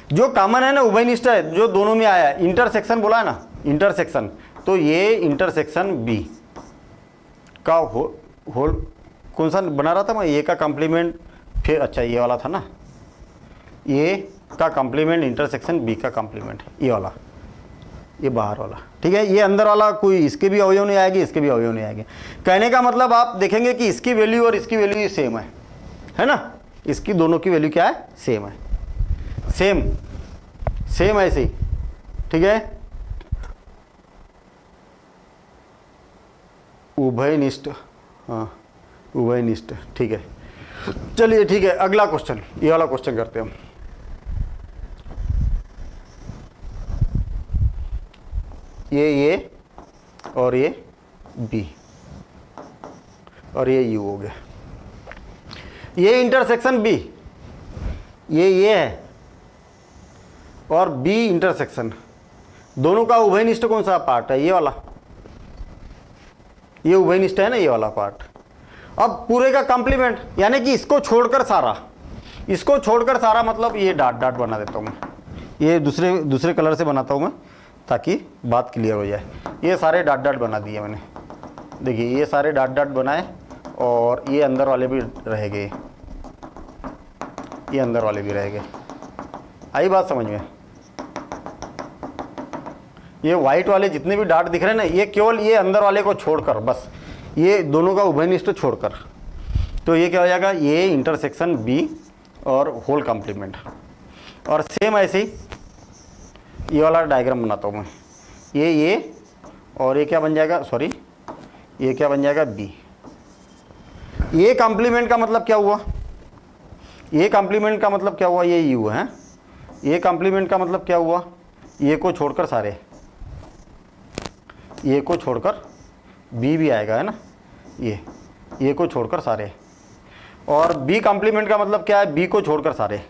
[SPEAKER 1] जो कॉमन है ना, उभयनिष्ठ है, जो दोनों में आया है, इंटरसेक्शन बोला है ना, इंटरसेक्शन, तो ये इंटरसेक्शन बी का होल कौन सा बना रहा था मैं, ए का कॉम्प्लीमेंट, फिर अच्छा ये वाला था ना, ए का कॉम्प्लीमेंट इंटरसेक्शन बी का कॉम्प्लीमेंट, ये वाला, ये बाहर वाला, ठीक है। ये अंदर वाला कोई इसके भी अवयव नहीं आएगी, इसके भी अवयव नहीं आएंगे। कहने का मतलब आप देखेंगे कि इसकी वैल्यू और इसकी वैल्यू सेम है ना, इसकी दोनों की वैल्यू क्या है, सेम है, सेम सेम ऐसे ही, ठीक है। उभयनिष्ठ, हाँ उभयनिष्ठ, ठीक है। चलिए ठीक है, अगला क्वेश्चन, ये वाला क्वेश्चन करते हैं हम। ये और ये बी और ये यू हो गया, ये इंटरसेक्शन बी, ये है, और बी इंटरसेक्शन, दोनों का उभयनिष्ठ कौन सा पार्ट है, ये वाला, ये उभयनिष्ठ है ना, ये वाला पार्ट। अब पूरे का कॉम्प्लीमेंट, यानी कि इसको छोड़कर सारा, इसको छोड़कर सारा मतलब ये डॉट डॉट बना देता हूँ मैं, ये दूसरे कलर से बनाता हूँ मैं ताकि बात क्लियर हो जाए। ये सारे डॉट डॉट बना दिए मैंने, देखिए ये सारे डॉट डॉट बनाए, और ये अंदर वाले भी रह गए, ये अंदर वाले भी रह गए। आई बात समझ में। ये वाइट वाले जितने भी डॉट दिख रहे हैं ना, ये केवल ये अंदर वाले को छोड़कर, बस ये दोनों का उभयनिष्ठ छोड़कर, तो ये क्या हो जाएगा, ये इंटरसेक्शन बी और होल कॉम्प्लीमेंट। और सेम ऐसे ही ये वाला डायग्राम बनाता हूँ मैं, ये और ये क्या बन जाएगा, सॉरी ये क्या बन जाएगा, बी। ये कॉम्प्लीमेंट का मतलब क्या हुआ, ये कॉम्प्लीमेंट का मतलब क्या हुआ, ये यू है। ये कॉम्प्लीमेंट का मतलब क्या हुआ, ये को छोड़कर सारे, ये को छोड़कर बी भी आएगा, है ना, ये को छोड़कर सारे। और बी कॉम्प्लीमेंट का मतलब क्या है, बी को छोड़कर सारे,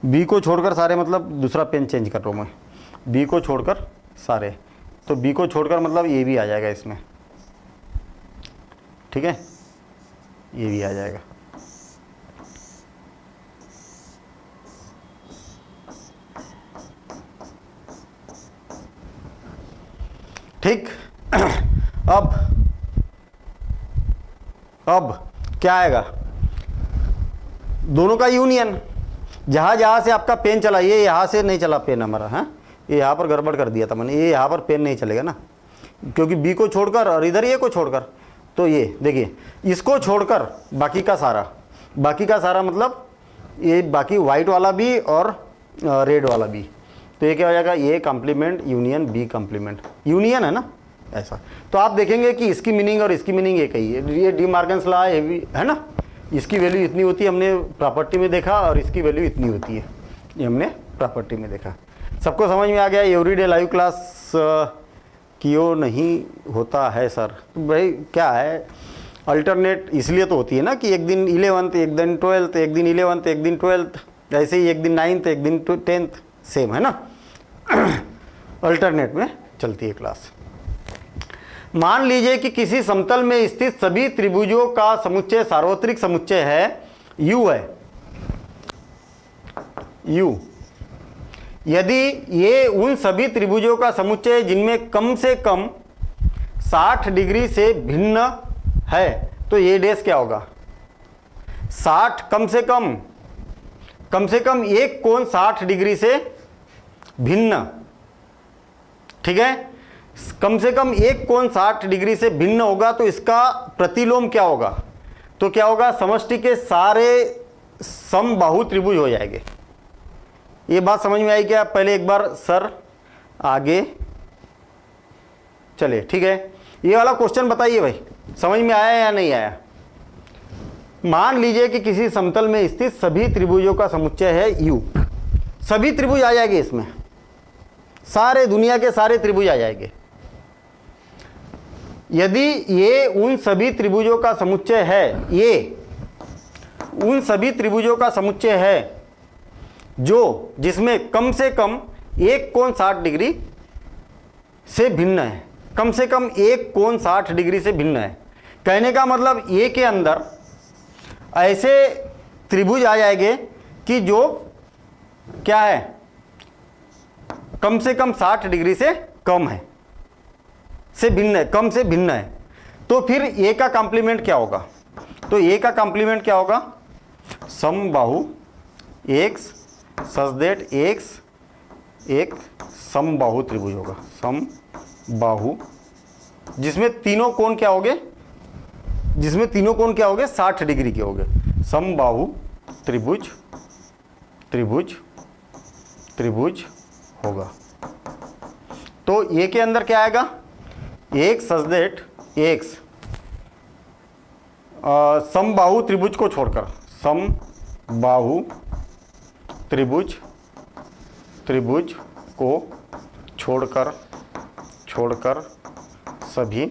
[SPEAKER 1] बी को छोड़कर सारे मतलब दूसरा पेन चेंज कर रहा हूँ मैं, बी को छोड़कर सारे, तो बी को छोड़कर मतलब ये भी आ जाएगा इसमें, ठीक है, ये भी आ जाएगा। ठीक। अब क्या आएगा, दोनों का यूनियन, जहाँ से आपका पेन चला, ये यहाँ से नहीं चला पेन हमारा, हाँ ये यहाँ पर गड़बड़ कर दिया था मैंने, ये यहाँ पर पेन नहीं चलेगा ना, क्योंकि बी को छोड़कर और इधर ए को छोड़कर, तो ये देखिए इसको छोड़कर बाकी का सारा मतलब ये बाकी वाइट वाला भी और रेड वाला भी, तो ये क्या हो जाएगा, A complement union B complement, union है ना ऐसा। तो आप देखेंगे कि इसकी मीनिंग और इसकी मीनिंग एक ही है, ये डी मॉर्गन्स लॉ है ना, इसकी वैल्यू इतनी होती है हमने प्रॉपर्टी में देखा, और इसकी वैल्यू इतनी होती है ये हमने प्रॉपर्टी में देखा। सबको समझ में आ गया। एवरीडे लाइव क्लास क्यों नहीं होता है सर? तो भाई क्या है, अल्टरनेट इसलिए तो होती है ना कि एक दिन 11th, एक दिन 12th, एक दिन 11th, एक दिन 12th, ऐसे ही एक दिन 9th, एक दिन 10th, सेम है ना अल्टरनेट में चलती है क्लास। मान लीजिए कि किसी समतल में स्थित सभी त्रिभुजों का समुच्चय सार्वत्रिक समुच्चय है, U है, U। यदि ये उन सभी त्रिभुजों का समुच्चय है जिनमें कम से कम 60 डिग्री से भिन्न है, तो ये डैश क्या होगा, 60 कम से कम एक कोण 60 डिग्री से भिन्न, ठीक है, कम से कम एक कोण 60 डिग्री से भिन्न होगा, तो इसका प्रतिलोम क्या होगा, तो क्या होगा, समष्टि के सारे समबाहु त्रिभुज हो जाएंगे। ये बात समझ में आई क्या? पहले एक बार सर आगे चलिए, ठीक है, ये वाला क्वेश्चन बताइए भाई, समझ में आया या नहीं आया? मान लीजिए कि किसी समतल में स्थित सभी त्रिभुजों का समुच्चय है U, सभी त्रिभुज आ जाएंगे इसमें, सारे दुनिया के सारे त्रिभुज आ जाएंगे। यदि ये उन सभी त्रिभुजों का समुच्चय है, ये उन सभी त्रिभुजों का समुच्चय है जो जिसमें कम से कम एक कोण 60 डिग्री से भिन्न है, कम से कम एक कोण 60 डिग्री से भिन्न है, कहने का मतलब ए के अंदर ऐसे त्रिभुज आ जाएंगे कि जो क्या है, कम से कम 60 डिग्री से कम है, से भिन्न है, कम से भिन्न है। तो फिर ए का कॉम्प्लीमेंट क्या होगा, तो ए का कॉम्प्लीमेंट क्या होगा, समबाहु एक्स सच दैट एक्स एक समबाहु त्रिभुज होगा, समबाहु जिसमें तीनों कोण क्या होंगे, 60 डिग्री के होंगे, समबाहु त्रिभुज होगा। तो ए के अंदर क्या आएगा, एक सच दैट एक्स समबाहु त्रिभुज को छोड़कर, समबाहु त्रिभुज को छोड़कर सभी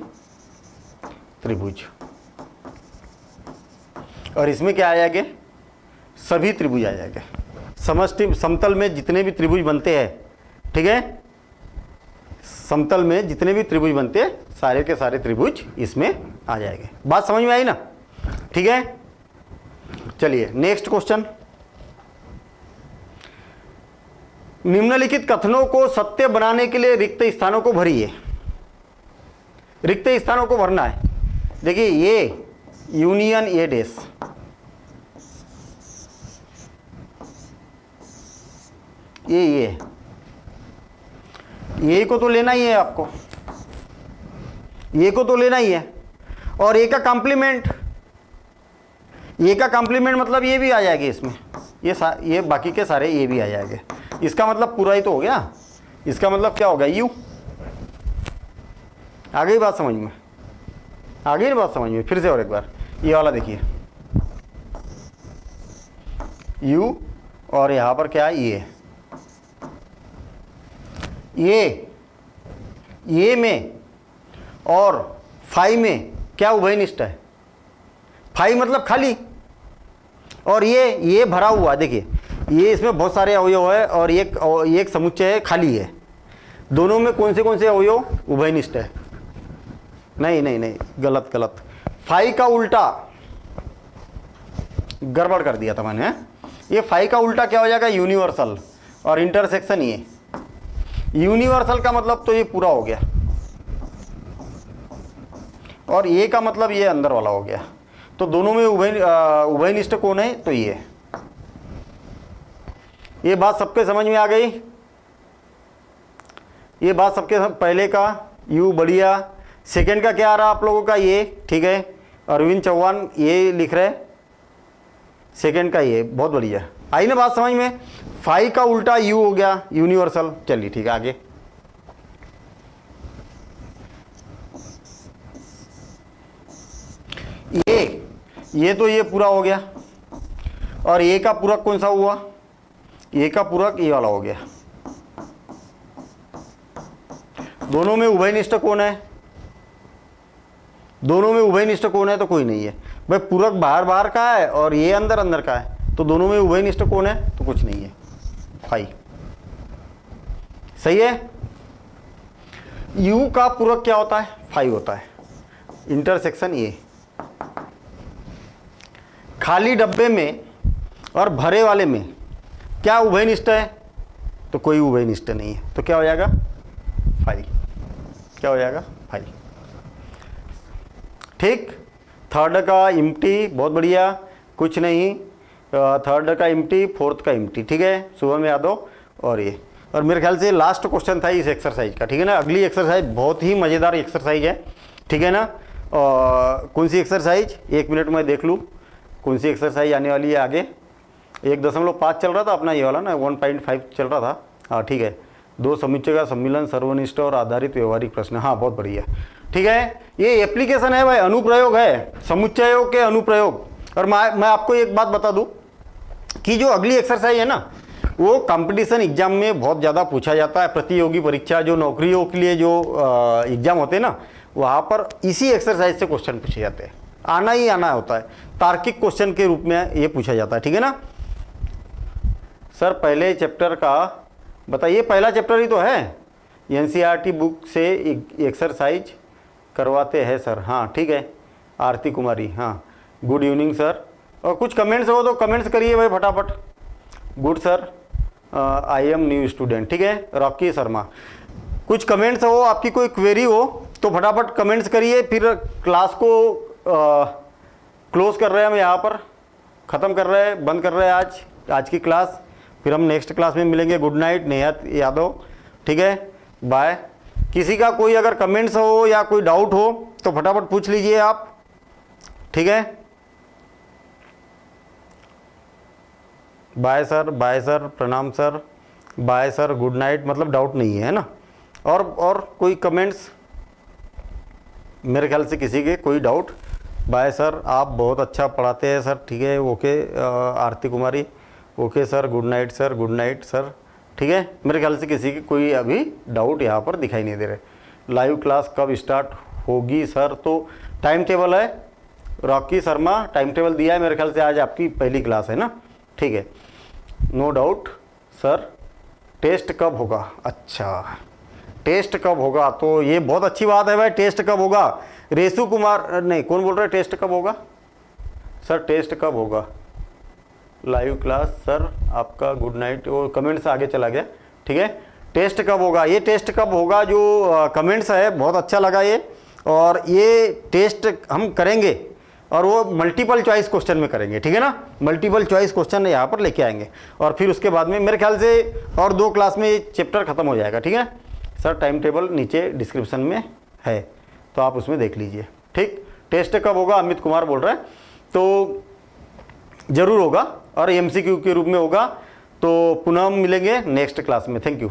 [SPEAKER 1] त्रिभुज, और इसमें क्या आ जाएंगे, सभी त्रिभुज आ जाएंगे। समष्टि समतल में जितने भी त्रिभुज बनते हैं, ठीक है, समतल में जितने भी त्रिभुज बनते हैं सारे के सारे त्रिभुज इसमें आ जाएंगे। बात समझ में आई ना? ठीक है, चलिए नेक्स्ट क्वेश्चन। निम्नलिखित कथनों को सत्य बनाने के लिए रिक्त स्थानों को भरिए। रिक्त स्थानों को भरना है। देखिए ये यूनियन ए डैश, ये को तो लेना ही है आपको, ये को तो लेना ही है, और ए का कॉम्प्लीमेंट, ए का कॉम्प्लीमेंट मतलब ये भी आ जाएगी इसमें, ये बाकी के सारे ये भी आ जाएंगे। इसका मतलब पूरा ही तो हो गया, इसका मतलब क्या होगा, यू। आ गई बात समझ में? आ गई ना बात समझ में? फिर से और एक बार ये वाला देखिए, यू और यहां पर क्या है, ये में और फाई में क्या उभयनिष्ठ है, फाई मतलब खाली, और ये भरा हुआ, देखिए ये इसमें बहुत सारे अवयव है और एक समुच्चय है खाली है, दोनों में कौन से अवयव उभयनिष्ठ है? नहीं, गलत, फाई का उल्टा गड़बड़ कर दिया था मैंने। ये फाई का उल्टा क्या हो जाएगा, यूनिवर्सल, और इंटरसेक्शन ये यूनिवर्सल का मतलब तो ये पूरा हो गया, और ये का मतलब ये अंदर वाला हो गया, तो दोनों में उभयनिष्ठ कौन है, तो ये बात सबके समझ में आ गई। ये बात सबके पहले का यू बढ़िया। सेकंड का क्या आ रहा आप लोगों का ये, ठीक है, अरविंद चौहान ये लिख रहे, सेकंड का ये, बहुत बढ़िया। आई ना बात समझ में। फाइव का उल्टा यू हो गया, यूनिवर्सल। चलिए ठीक है, आगे। ये तो ये पूरा हो गया, और ए का पूरक कौन सा हुआ, ए का पूरक ये वाला हो गया। दोनों में उभयनिष्ठ कौन है, दोनों में उभयनिष्ठ कौन है, तो कोई नहीं है भाई। पूरक बाहर बाहर का है और ये अंदर अंदर का है, तो दोनों में उभयनिष्ठ कौन है, तो कुछ नहीं है, 5। सही है। यू का पूरक क्या होता है, 5 होता है। इंटरसेक्शन ये, खाली डब्बे में और भरे वाले में क्या उभयनिष्ठ है, तो कोई उभयनिष्ठ नहीं है, तो क्या हो जाएगा 5। क्या हो जाएगा 5। ठीक। थर्ड का इम्प्टी, बहुत बढ़िया, कुछ नहीं। थर्ड का इम्प्टी, फोर्थ का इम्प्टी, ठीक है, शुभम यादव। और ये, और मेरे ख्याल से लास्ट क्वेश्चन था इस एक्सरसाइज का, ठीक है ना। अगली एक्सरसाइज बहुत ही मज़ेदार एक्सरसाइज है, ठीक है ना। कौन सी एक्सरसाइज, 1 मिनट में देख लूँ कौन सी एक्सरसाइज आने वाली है आगे। 1.5 चल रहा था अपना ये वाला ना, 1.5 चल रहा था। हाँ ठीक है। 2 समुच्चय का सम्मिलन, सर्वनिष्ठ और आधारित व्यवहारिक प्रश्न। हाँ बहुत बढ़िया, ठीक है। ये एप्लीकेशन है भाई, अनुप्रयोग है, समुच्चयों के अनुप्रयोग। और मैं आपको एक बात बता दूं कि जो अगली एक्सरसाइज है ना, वो कंपटीशन एग्जाम में बहुत ज़्यादा पूछा जाता है। प्रतियोगी परीक्षा, जो नौकरियों के लिए जो एग्जाम होते हैं ना, वहाँ पर इसी एक्सरसाइज से क्वेश्चन पूछे जाते हैं। आना ही आना होता है, तार्किक क्वेश्चन के रूप में ये पूछा जाता है, ठीक है ना। सर पहले चैप्टर का बताइए, पहला चैप्टर ही तो है, एनसीईआरटी बुक से एक्सरसाइज करवाते हैं सर। हाँ ठीक है, आरती कुमारी, हाँ गुड इवनिंग सर। और कुछ कमेंट्स हो तो कमेंट्स करिए भाई फटाफट। Good sir, I am new student, ठीक है। रॉकी शर्मा, कुछ कमेंट्स हो, आपकी कोई क्वेरी हो तो फटाफट कमेंट्स करिए। फिर क्लास को क्लोज कर रहे हैं हम, यहाँ पर ख़त्म कर रहे हैं, बंद कर रहे हैं आज की क्लास। फिर हम नेक्स्ट क्लास में मिलेंगे। गुड नाइट नेहा यादव, ठीक है, बाय। किसी का कोई अगर कमेंट्स हो या कोई डाउट हो तो फटाफट पूछ लीजिए आप, ठीक है। बाय सर, प्रणाम sir, bye sir, good night. मतलब डाउट नहीं है ना। और कोई कमेंट्स, मेरे ख्याल से किसी के कोई डाउट। बाय सर, आप बहुत अच्छा पढ़ाते हैं सर, ठीक है, okay. Aarti Kumari, okay sir, good night sir, good night sir, ठीक है। मेरे ख्याल से किसी की कोई अभी डाउट यहाँ पर दिखाई नहीं दे रहे। लाइव क्लास कब स्टार्ट होगी सर, तो टाइम टेबल है, रॉकी शर्मा टाइम टेबल दिया है, मेरे ख्याल से आज आपकी पहली क्लास है ना, ठीक है। No doubt sir. टेस्ट कब होगा, अच्छा टेस्ट कब होगा, तो ये बहुत अच्छी बात है भाई। टेस्ट कब होगा, रेसु कुमार, नहीं कौन बोल रहा है टेस्ट कब होगा सर, टेस्ट कब होगा। लाइव क्लास सर आपका, गुड नाइट। वो कमेंट्स आगे चला गया, ठीक है। टेस्ट कब होगा, ये टेस्ट कब होगा जो कमेंट्स है, बहुत अच्छा लगा ये। और ये टेस्ट हम करेंगे और वो मल्टीपल चॉइस क्वेश्चन में करेंगे, ठीक है ना। मल्टीपल चॉइस क्वेश्चन यहाँ पर लेके आएंगे और फिर उसके बाद में मेरे ख्याल से और 2 क्लास में ये चैप्टर खत्म हो जाएगा, ठीक है। सर टाइम टेबल नीचे डिस्क्रिप्शन में है, तो आप उसमें देख लीजिए, ठीक। टेस्ट कब होगा, अमित कुमार बोल रहे हैं, तो ज़रूर होगा और एमसीक्यू के रूप में होगा। तो पुनः मिलेंगे नेक्स्ट क्लास में। Thank you.